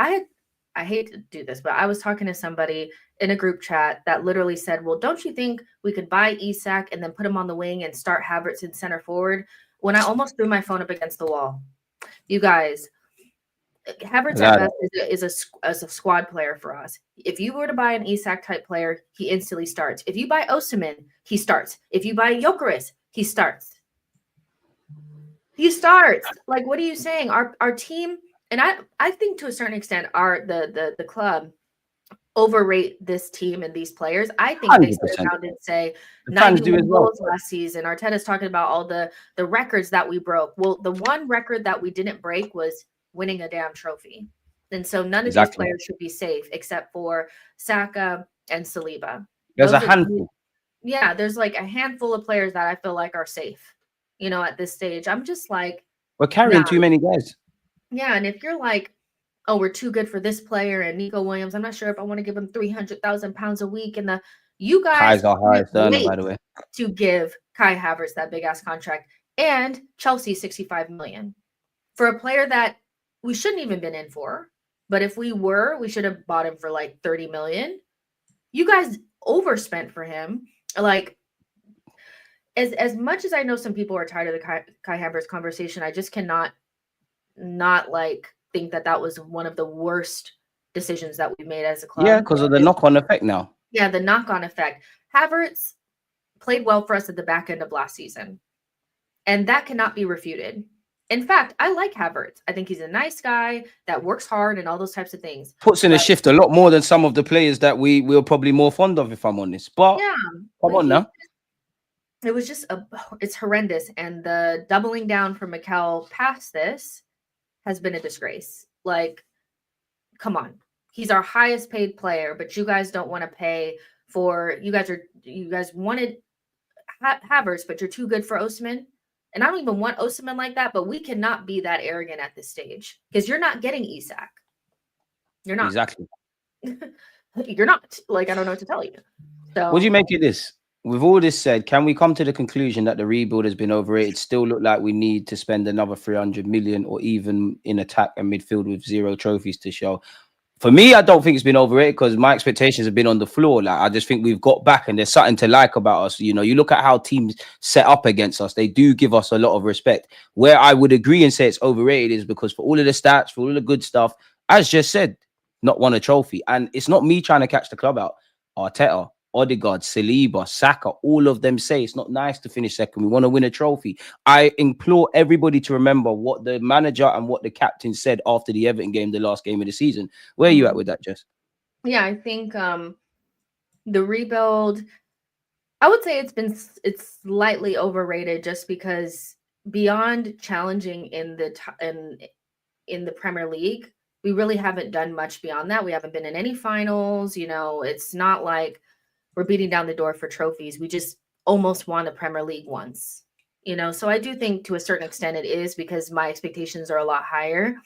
I hate to do this, but I was talking to somebody in a group chat that literally said, well, don't you think we could buy Isak and then put him on the wing and start Havertz in center forward? When I almost threw my phone up against the wall. You guys, Havertz at best is a squad player for us. If you were to buy an Isak type player, he instantly starts. If you buy Osimhen, he starts. If you buy Gyökeres, he starts. He starts. Like, what are you saying? Our team, and I think to a certain extent, the club overrate this team and these players. I think 100%. They sit around and say 91 goals last season. Arteta's talking about all the records that we broke. Well, the one record that we didn't break was winning a damn trophy. And so none of these players should be safe except for Saka and Saliba. There's a handful. Yeah, there's like a handful of players that I feel like are safe. You know, at this stage, I'm just like, we're carrying too many guys. Yeah, and if you're like, oh, we're too good for this player and Nico Williams, I'm not sure if I want to give him £300,000 a week. And you guys are highest earner, by the way, to give Kai Havertz that big ass contract and Chelsea 65 million for a player that we shouldn't even been in for. But if we were, we should have bought him for like 30 million. You guys overspent for him. Like, as much as I know some people are tired of the Kai Havertz conversation, I just cannot not like think that was one of the worst decisions that we made as a club. Yeah, because of the knock-on effect now. Yeah, the knock-on effect. Havertz played well for us at the back end of last season, and that cannot be refuted. In fact, I like Havertz. I think he's a nice guy that works hard and all those types of things. Puts in a shift a lot more than some of the players that we were probably more fond of, if I'm honest. But yeah, come on now. It was just it's horrendous. And the doubling down from Mikel past this has been a disgrace. Like, come on. He's our highest paid player, but you guys don't want to pay for, you guys wanted Havertz, but you're too good for Osimhen. And I don't even want Osimhen like that, but we cannot be that arrogant at this stage because you're not getting Isak. You're not. Exactly. You're not. Like, I don't know what to tell you. So, what do you make of this? With all this said, can we come to the conclusion that the rebuild has been overrated? Still look like we need to spend another 300 million or even in attack and midfield with 0 trophies to show. For me, I don't think it's been overrated because my expectations have been on the floor. Like I just think we've got back, and there's something to like about us. You know, you look at how teams set up against us; they do give us a lot of respect. Where I would agree and say it's overrated is because for all of the stats, for all of the good stuff, as just said, not won a trophy, and it's not me trying to catch the club out. Arteta, Odegaard, Saliba, Saka, all of them say it's not nice to finish second. We want to win a trophy. I implore everybody to remember what the manager and what the captain said after the Everton game, the last game of the season. Where are you at with that, Jess? Yeah, I think the rebuild, I would say it's slightly overrated just because beyond challenging in the Premier League, we really haven't done much beyond that. We haven't been in any finals. You know, it's not like we're beating down the door for trophies. We just almost won the Premier League once. You know, so I do think to a certain extent it is because my expectations are a lot higher.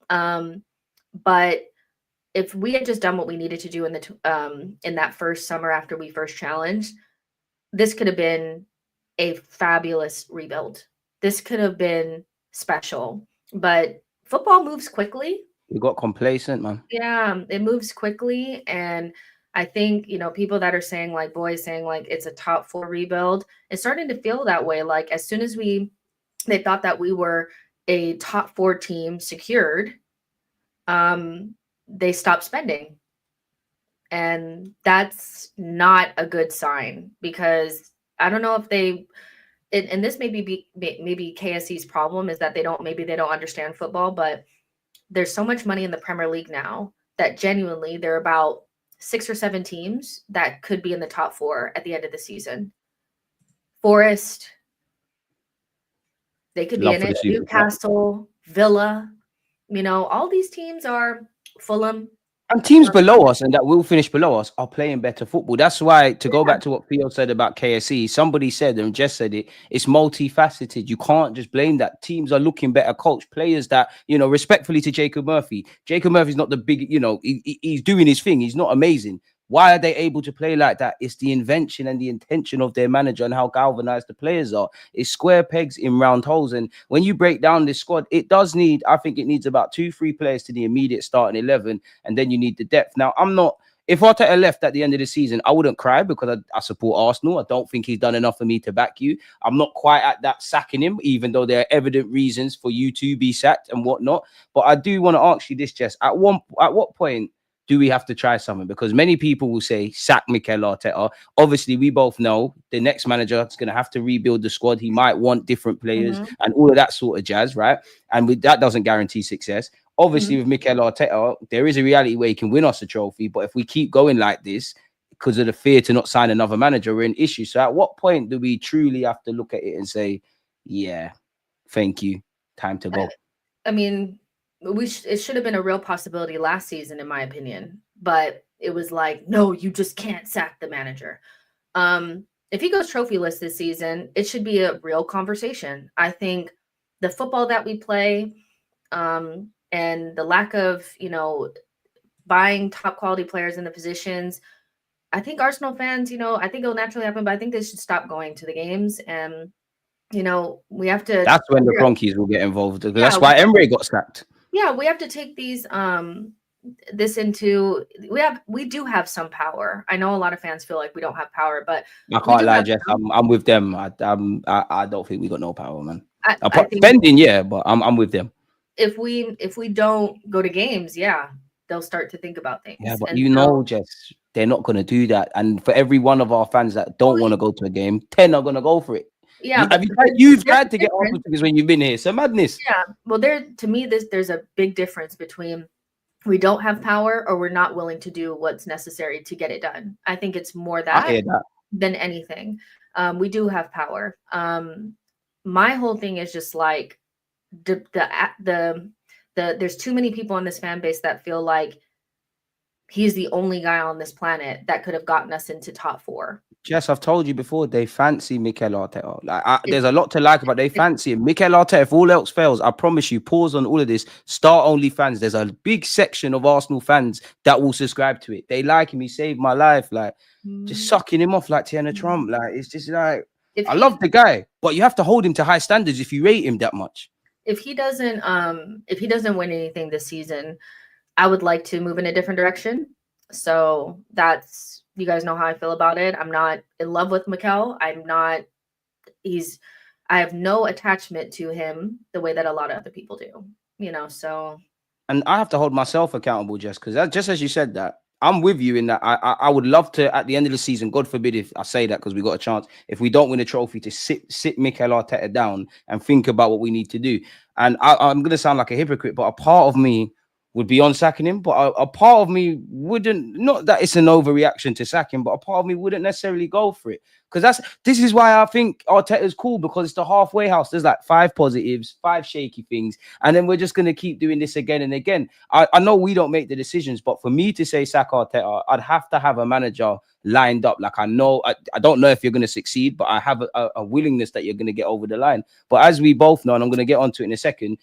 But if we had just done what we needed to do in that first summer after we first challenged, this could have been a fabulous rebuild. This could have been special, but football moves quickly. You got complacent, man. Yeah, it moves quickly. And I think, you know, people that are saying like boys saying like it's a top 4 rebuild, it's starting to feel that way. Like as soon as they thought that we were a top 4 team secured, they stopped spending. And that's not a good sign because I don't know if and this may be maybe KSC's problem is that they don't understand football, but there's so much money in the Premier League now that genuinely there are about 6 or 7 teams that could be in the top 4 at the end of the season. Forest, they could be in it. Newcastle, Villa, you know, all these teams are Fulham. And teams below us and that will finish below us are playing better football. That's why, to go back to what Theo said about KSE, somebody said, and Jess said it, it's multifaceted. You can't just blame that. Teams are looking better coached. Players that, you know, respectfully to Jacob Murphy. Jacob Murphy's not the big, you know, he's doing his thing. He's not amazing. Why are they able to play like that? It's the invention and the intention of their manager and how galvanized the players are. It's square pegs in round holes. And when you break down this squad, it does need, I think it needs about 2-3 players to the immediate starting 11. And then you need the depth. Now, if Arteta left at the end of the season, I wouldn't cry because I support Arsenal. I don't think he's done enough for me to back you. I'm not quite at that sacking him, even though there are evident reasons for you to be sacked and whatnot. But I do want to ask you this, Jess. At what point do we have to try something? Because many people will say sack Mikel Arteta. Obviously, we both know the next manager is going to have to rebuild the squad. He might want different players and all of that sort of jazz, right? And that doesn't guarantee success. Obviously, with Mikel Arteta, there is a reality where he can win us a trophy. But if we keep going like this, because of the fear to not sign another manager, we're in issue. So at what point do we truly have to look at it and say, yeah, thank you, time to go? I mean, it should have been a real possibility last season, in my opinion. But it was like, no, you just can't sack the manager. If he goes trophyless this season, it should be a real conversation. I think the football that we play, and the lack of, you know, buying top quality players in the positions, I think Arsenal fans, you know, I think it'll naturally happen, but I think they should stop going to the games. And, you know, we have to. That's when the Cronkies will get involved. That's why Emery got sacked. Yeah, we have to take these we do have some power. I know a lot of fans feel like we don't have power, but I can't lie, Jess. I'm with them. I don't think we got no power, man. Spending, yeah, but I'm with them. If we don't go to games, yeah, they'll start to think about things. Yeah, but know, Jess, they're not going to do that. And for every one of our fans that don't want to go to a game, 10 are going to go for it. Yeah, you've tried to get Arsenal tickets when you've been here. It's a madness. Yeah, well, to me, there's a big difference between we don't have power or we're not willing to do what's necessary to get it done. I think it's more that than anything. We do have power. My whole thing is just like there's too many people in this fan base that feel like he's the only guy on this planet that could have gotten us into top 4. Jess, I've told you before, they fancy Mikel Arteta. There's a lot to like about. They fancy him. Mikel Arteta. If all else fails, I promise you, pause on all of this. Star only fans. There's a big section of Arsenal fans that will subscribe to it. They like him. He saved my life. Like, just sucking him off like Tiana Trump. Like, it's just like, I love the guy, but you have to hold him to high standards if you rate him that much. If he doesn't win anything this season, I would like to move in a different direction. So that's, you guys know how I feel about it. I'm not in love with Mikel. I have no attachment to him the way that a lot of other people do, so. And I have to hold myself accountable, Jess, because just as you said that, I'm with you in that. I would love to at the end of the season, God forbid if I say that because we got a chance, if we don't win a trophy, to sit Mikel Arteta down and think about what we need to do. And I'm gonna sound like a hypocrite, but a part of me would be on sacking him, but a part of me wouldn't. Not that it's an overreaction to sack him, but a part of me wouldn't necessarily go for it. Because this is why I think Arteta's cool, because it's the halfway house. There's like 5 positives, 5 shaky things, and then we're just going to keep doing this again and again. I know we don't make the decisions, but for me to say sack Arteta, I'd have to have a manager lined up. Like, I don't know if you're going to succeed, but I have a willingness that you're going to get over the line. But as we both know, and I'm going to get onto it in a second,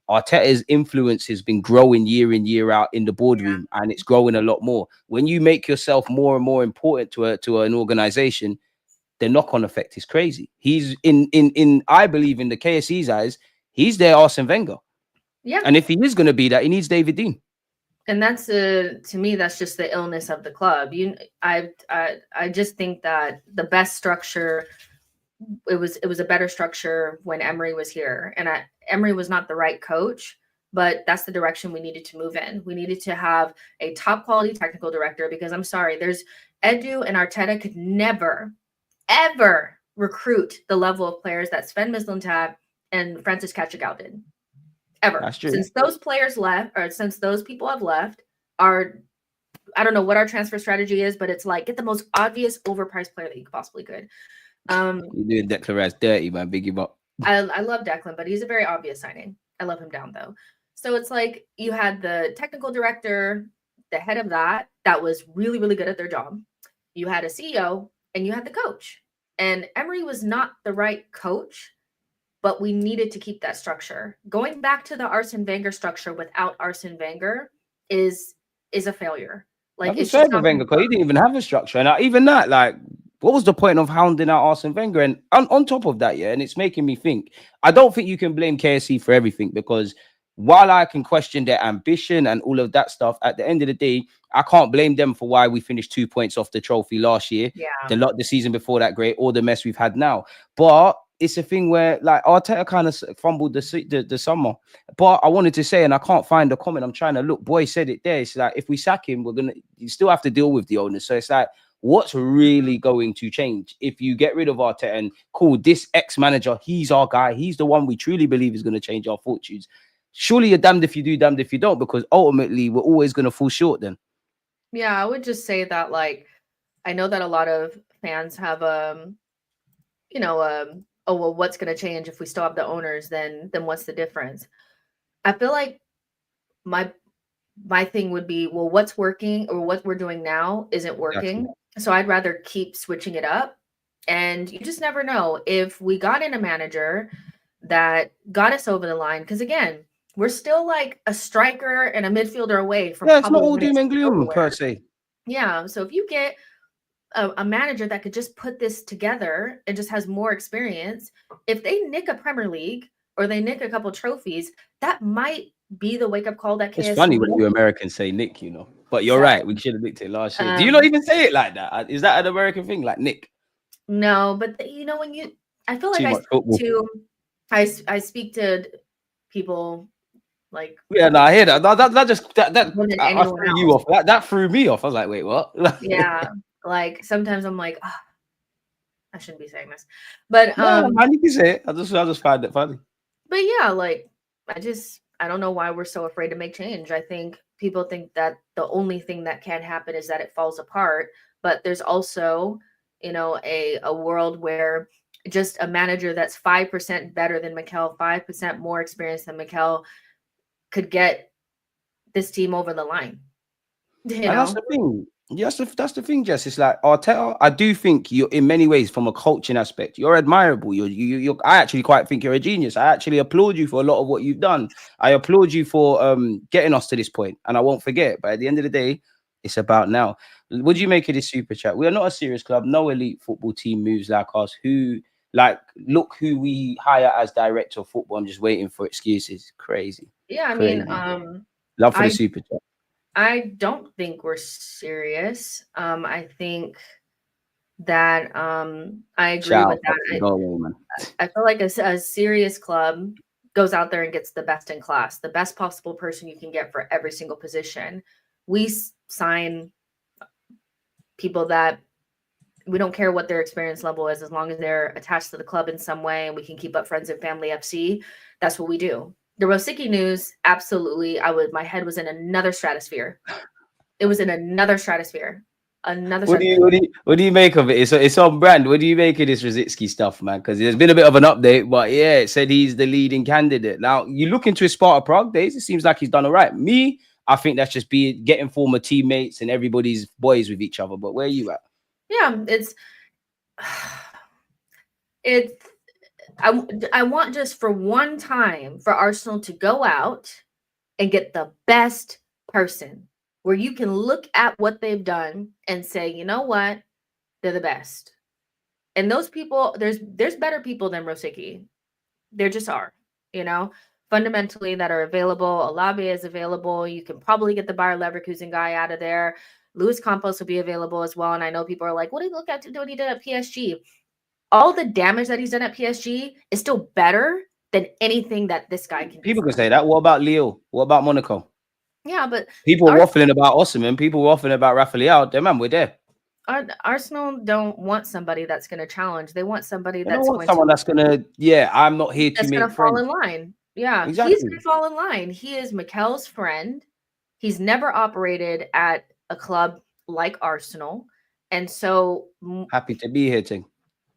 Arteta's influence has been growing year in, year out in the boardroom, and it's growing a lot more. When you make yourself more and more important to an organization, the knock-on effect is crazy. He's in I believe in the KSE's eyes, he's their Arsene Wenger. Yeah. And if he is going to be that, he needs David Dean. And that's to me, that's just the illness of the club. I just think that the best structure, it was a better structure when Emery was here, and Emery was not the right coach, but that's the direction we needed to move in. We needed to have a top quality technical director, because I'm sorry, there's Edu and Arteta could never, ever recruit the level of players that Sven Mislintat and Francis Cachagao did. Ever. That's true. Since those players left, or since those people have left, I don't know what our transfer strategy is, but it's like, get the most obvious overpriced player that you possibly could. You're doing Declan Rice dirty, man. Big him up. I love Declan, but he's a very obvious signing. I love him down, though. So it's like you had the technical director, the head of that was really, really good at their job. You had a CEO, and you had the coach. And Emery was not the right coach, but we needed to keep that structure. Going back to the Arsene Wenger structure without Arsene Wenger is a failure. Like, it's just not Wenger, because he didn't even have a structure. And even that, like, what was the point of hounding out Arsene Wenger? And on top of that, and it's making me think, I don't think you can blame KSC for everything, because while I can question their ambition and all of that stuff, at the end of the day, I can't blame them for why we finished 2 points off the trophy last year. Yeah. The season before that, great, or the mess we've had now. But it's a thing where, like, Arteta kind of fumbled the summer. But I wanted to say, and I can't find the comment, I'm trying to look. Boy said it there. It's like, if we sack him, you still have to deal with the owners. So it's like, what's really going to change if you get rid of Arteta and call this ex-manager, he's our guy, he's the one we truly believe is going to change our fortunes? Surely you're damned if you do, damned if you don't, because ultimately we're always going to fall short then. Yeah, I would just say that, like, I know that a lot of fans have, oh, well, what's going to change if we still have the owners? Then what's the difference? I feel like my thing would be, well, what's working or what we're doing now isn't working. Exactly. So I'd rather keep switching it up. And you just never know if we got in a manager that got us over the line. Because again, we're still like a striker and a midfielder away from. Yeah, it's not all doom and gloom per se. Yeah. So if you get a manager that could just put this together and just has more experience, if they nick a Premier League or they nick a couple trophies, that might be the wake-up call that KSC. It's funny when you Americans say nick, but you're right. We should have nicked it last year. Do you not even say it like that? Is that an American thing, like nick? No, but when I feel like I speak to people like. Yeah, no, I hear that. I threw you off. That threw me off. I was like, wait, what? Yeah. Like, sometimes I'm like, oh, I shouldn't be saying this, but no, man, you can say it. I just find it funny. But yeah, like, I don't know why we're so afraid to make change. I think people think that the only thing that can happen is that it falls apart, but there's also, a world where just a manager that's 5% better than Mikel, 5% more experienced than Mikel, could get this team over the line. That's the thing. Yes, that's the thing, Jess. It's like Arteta. I do think you're, in many ways, from a coaching aspect, you're admirable. I actually quite think you're a genius. I actually applaud you for a lot of what you've done. I applaud you for getting us to this point, and I won't forget. But at the end of the day, it's about now. What do you make of this super chat? We are not a serious club. No elite football team moves like us. Look who we hire as director of football. I'm just waiting for excuses. Crazy. Yeah, I Crazy. mean, love for the super chat. I don't think we're serious. I think that I agree Shout with out, that. go away, man. I feel like a serious club goes out there and gets the best in class, the best possible person you can get for every single position. We sign people that we don't care what their experience level is, as long as they're attached to the club in some way and we can keep up Friends and Family FC. That's what we do. The Rosicky news, absolutely. My head was in another stratosphere. It was in another stratosphere. What do you make of it? It's on brand. What do you make of this Rosicky stuff, man? Because there's been a bit of an update, but yeah, it said he's the leading candidate. Now you look into his Sparta Prague days, it seems like he's done all right. Me, I think that's just getting former teammates and everybody's boys with each other. But where are you at? Yeah, I want just for one time for Arsenal to go out and get the best person, where you can look at what they've done and say, you know what, they're the best. And those people, there's better people than Rosicky. There just are, fundamentally, that are available. Alabe is available. You can probably get the Bayer Leverkusen guy out of there. Luis Campos will be available as well. And I know people are like, what did he look at what he did at PSG? All the damage that he's done at PSG is still better than anything that this guy can do. People can say that. What about Leo? What about Monaco? Yeah, but people were waffling about Osimhen. People were waffling about Rafael. Damn, man, we're there. Arsenal don't want somebody that's going to challenge. They want somebody that's going to. Yeah, I'm not here to make friends. Fall in line. Yeah, exactly. He's going to fall in line. He is Mikel's friend. He's never operated at a club like Arsenal, and so happy to be here, Ting.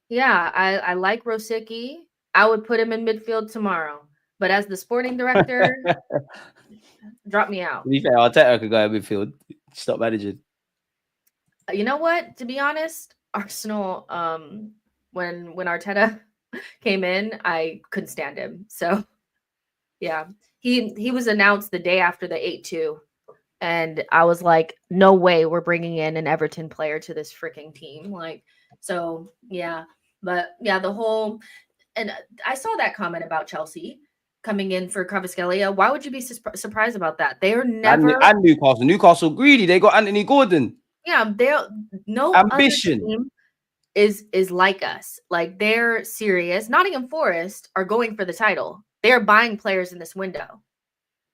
Yeah, I like Rosicky. I would put him in midfield tomorrow. But as the sporting director, drop me out. To be fair, Arteta could go in midfield. Stop managing. You know what? To be honest, Arsenal, when Arteta came in, I couldn't stand him. So, yeah, he was announced the day after the 8-2. And I was like, no way we're bringing in an Everton player to this freaking team. So, yeah. But yeah, and I saw that comment about Chelsea coming in for Kvaratskhelia. Why would you be surprised about that? They are never. And Newcastle greedy. They got Anthony Gordon. Yeah, no ambition other team is like us. Like, they're serious. Nottingham Forest are going for the title. They're buying players in this window.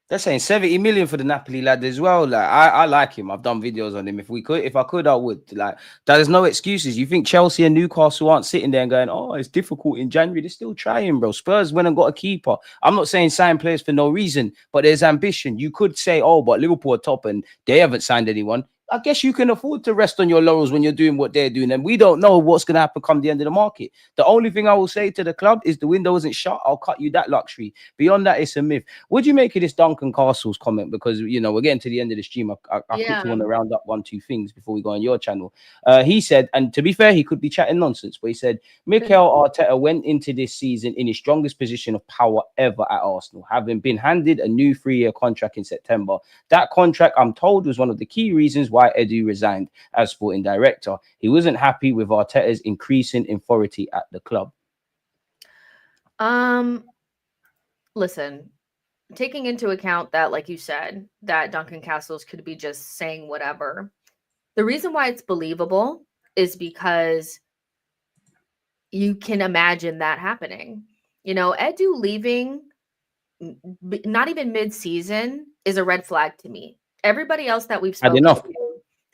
They're saying 70 million for the Napoli lad as well. Like, I like him. I've done videos on him. If I could, I would. Like, there's no excuses. You think Chelsea and Newcastle aren't sitting there and going, oh, it's difficult in January. They're still trying, bro. Spurs went and got a keeper. I'm not saying sign players for no reason, but there's ambition. You could say, oh, but Liverpool are top and they haven't signed anyone. I guess you can afford to rest on your laurels when you're doing what they're doing. And we don't know what's going to happen come the end of the market. The only thing I will say to the club is the window isn't shut. I'll cut you that luxury. Beyond that, it's a myth. What do you make of this Duncan Castle's comment? Because, we're getting to the end of the stream. I quickly want to round up 1-2 things before we go on your channel. He said, and to be fair, he could be chatting nonsense, but he said, Mikel Arteta went into this season in his strongest position of power ever at Arsenal, having been handed a new 3-year contract in September. That contract, I'm told, was one of the key reasons why Edu resigned as sporting director. He wasn't happy with Arteta's increasing authority at the club. Listen, taking into account that, like you said, that Duncan Castles could be just saying whatever. The reason why it's believable is because you can imagine that happening. Edu leaving, not even mid-season, is a red flag to me. Everybody else that we've spoken to,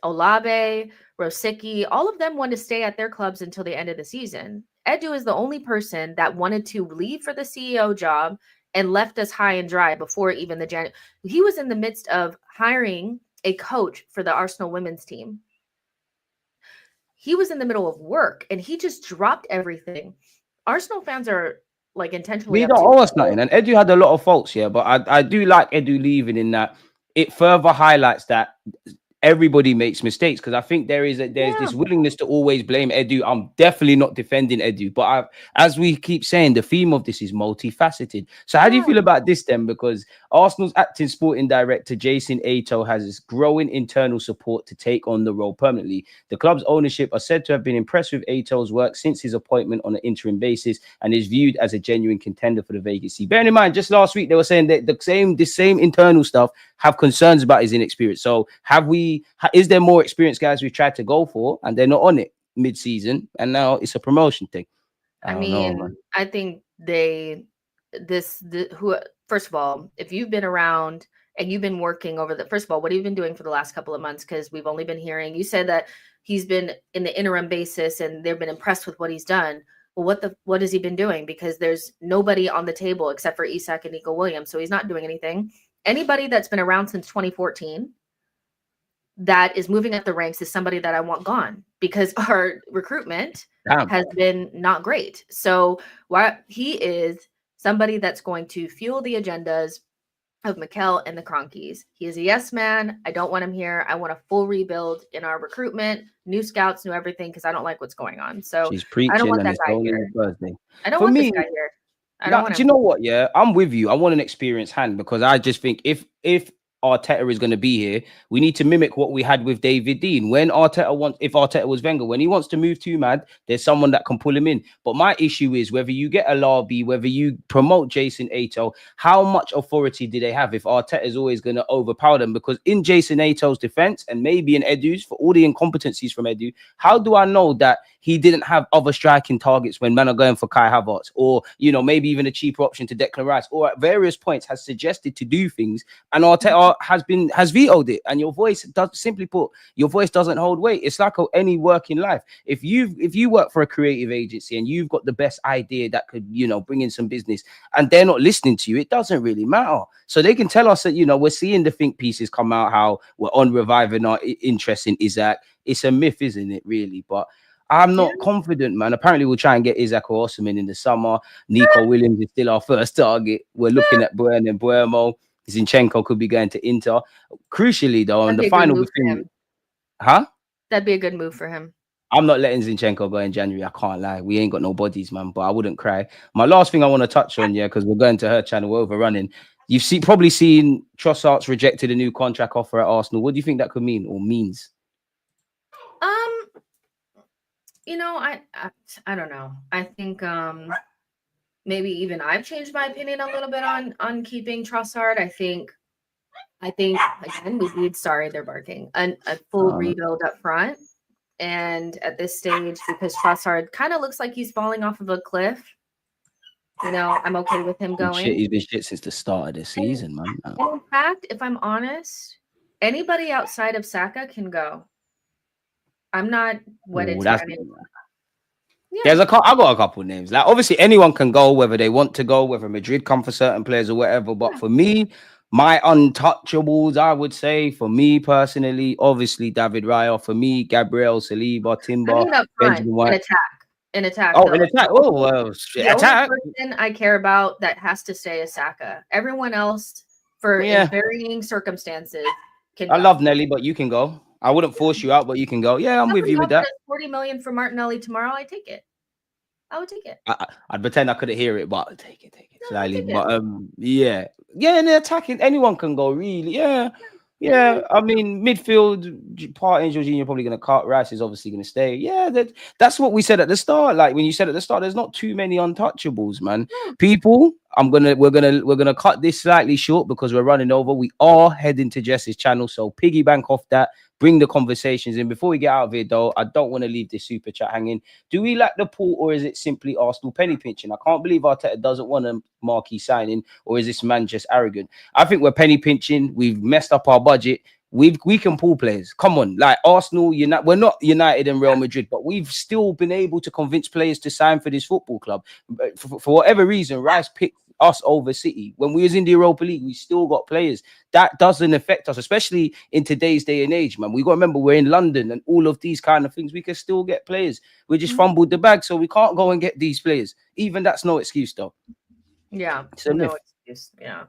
Olabe, Rosicky, all of them want to stay at their clubs until the end of the season. Edu is the only person that wanted to leave for the CEO job and left us high and dry before even the January. He was in the midst of hiring a coach for the Arsenal women's team. He was in the middle of work and he just dropped everything. Arsenal fans are like intentionally. We don't owe us nothing. And Edu had a lot of faults here, but I do like Edu leaving in that it further highlights that everybody makes mistakes, because I think there's this willingness to always blame Edu. I'm definitely not defending Edu, but as we keep saying, the theme of this is multifaceted. So how do you feel about this then? Because Arsenal's acting sporting director Jason Ato has this growing internal support to take on the role permanently. The club's ownership are said to have been impressed with Ato's work since his appointment on an interim basis and is viewed as a genuine contender for the vacancy. Bearing in mind, just last week they were saying that the same internal stuff have concerns about his inexperience. So is there more experienced guys we've tried to go for and they're not on it mid-season, and now it's a promotion thing? I don't know, man. I think who, first of all, if you've been around and you've been working first of all, what have you been doing for the last couple of months? Because we've only been hearing, you said that he's been in the interim basis and they've been impressed with what he's done. Well, what has he been doing? Because there's nobody on the table except for Isak and Nico Williams. So he's not doing anything. Anybody that's been around since 2014 that is moving up the ranks is somebody that I want gone, because our recruitment has been not great. So he is somebody that's going to fuel the agendas of Mikel and the Kroenkes. He is a yes man. I don't want him here. I want a full rebuild in our recruitment, new scouts, new everything, because I don't like what's going on. So she's preaching, I don't want and that it's guy only here. Thursday. I don't want this guy here. I don't want him. Do you know what? Yeah, I'm with you. I want an experienced hand, because I just think if Arteta is going to be here, we need to mimic what we had with David Dean. If Arteta was Wenger, when he wants to move too mad, there's someone that can pull him in. But my issue is whether you get a Larby, whether you promote Jason Ato, how much authority do they have if Arteta is always going to overpower them? Because in Jason Ato's defense, and maybe in Edu's, for all the incompetencies from Edu, how do I know that he didn't have other striking targets when men are going for Kai Havertz, or maybe even a cheaper option to Declan Rice, or at various points has suggested to do things, and Arteta has vetoed it? And your voice doesn't hold weight. It's like any work in life. If you work for a creative agency and you've got the best idea that could bring in some business, and they're not listening to you, it doesn't really matter. So they can tell us that we're seeing the think pieces come out, how we're on reviving our interest in Isaac. It's a myth, isn't it, really? But I'm not confident, man. Apparently, we'll try and get Isaac or Osimhen in the summer. Nico Williams is still our first target. We're looking at Buen and Buemo. Zinchenko could be going to Inter. Crucially, though, on the final thing, that'd be a good move for him. I'm not letting Zinchenko go in January. I can't lie. We ain't got no bodies, man. But I wouldn't cry. My last thing I want to touch on, because we're going to her channel, we're overrunning. You've probably seen Trossard's rejected a new contract offer at Arsenal. What do you think that could mean or means? I don't know. I think maybe even I've changed my opinion a little bit on keeping Trossard. I think again we need, sorry, they're barking, a full rebuild up front. And at this stage, because Trossard kind of looks like he's falling off of a cliff, I'm okay with him going. He's been shit since the start of the season, man. And in fact, if I'm honest, anybody outside of Saka can go. I'm not wedded to anyone. I got a couple names. Like, obviously, anyone can go, whether they want to go, whether Madrid come for certain players or whatever. But for me, my untouchables, I would say, for me personally, obviously David Raya. For me, Gabriel, Saliba, Timber, Benjamin White. In attack. Oh, in attack. Oh, well, attack. The only person I care about that has to stay is Saka. Everyone else, in varying circumstances, can go. I love Nelly, but you can go. I wouldn't force you out, but you can go. Yeah, I'm with you with that. 40 million for Martinelli tomorrow. I take it. I would take it. I'd pretend I couldn't hear it, but I'd take it slightly. But and the attacking, anyone can go, really. Yeah. I mean, midfield, Partey and Jorginho probably going to cut. Rice is obviously going to stay. Yeah, that's what we said at the start. Like when you said at the start, there's not too many untouchables, man. People, we're gonna cut this slightly short because we're running over. We are heading to Jess's channel, so piggy bank off that. Bring the conversations in. Before we get out of here, though, I don't want to leave this super chat hanging. Do we like the pool, or is it simply Arsenal penny pinching? I can't believe Arteta doesn't want a marquee signing, or is this man just arrogant? I think we're penny pinching. We've messed up our budget. We can pull players. Come on, like Arsenal, we're not United and Real Madrid, but we've still been able to convince players to sign for this football club. For whatever reason, Rice picked us over City. When we was in the Europa League, we still got players. That doesn't affect us, especially in today's day and age, man. We got to remember we're in London and all of these kind of things. We can still get players. We just fumbled the bag, so we can't go and get these players. Even that's no excuse, though. Yeah, it's a myth. Excuse. Yeah.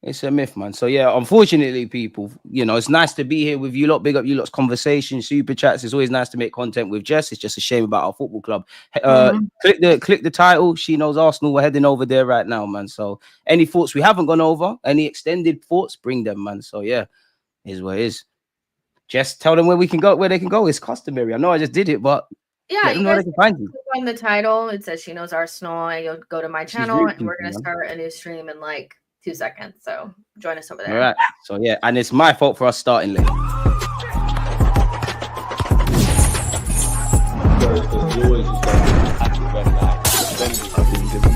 It's a myth, man. So, yeah, unfortunately, people, it's nice to be here with you lot. Big up you lot's conversation, super chats. It's always nice to make content with Jess. It's just a shame about our football club. Click the title. She knows Arsenal. We're heading over there right now, man. So, any thoughts we haven't gone over, any extended thoughts, bring them, man. So, yeah, is what it is. Just tell them where they can go. It's customary. I know I just did it, but yeah, you know where they can find you. On the title, it says She Knows Arsenal. You'll go to my channel, and we're going to start a new stream in like 2 seconds. So join us over there. All right. So yeah, and it's my fault for us starting late. Because you always just got to act when like,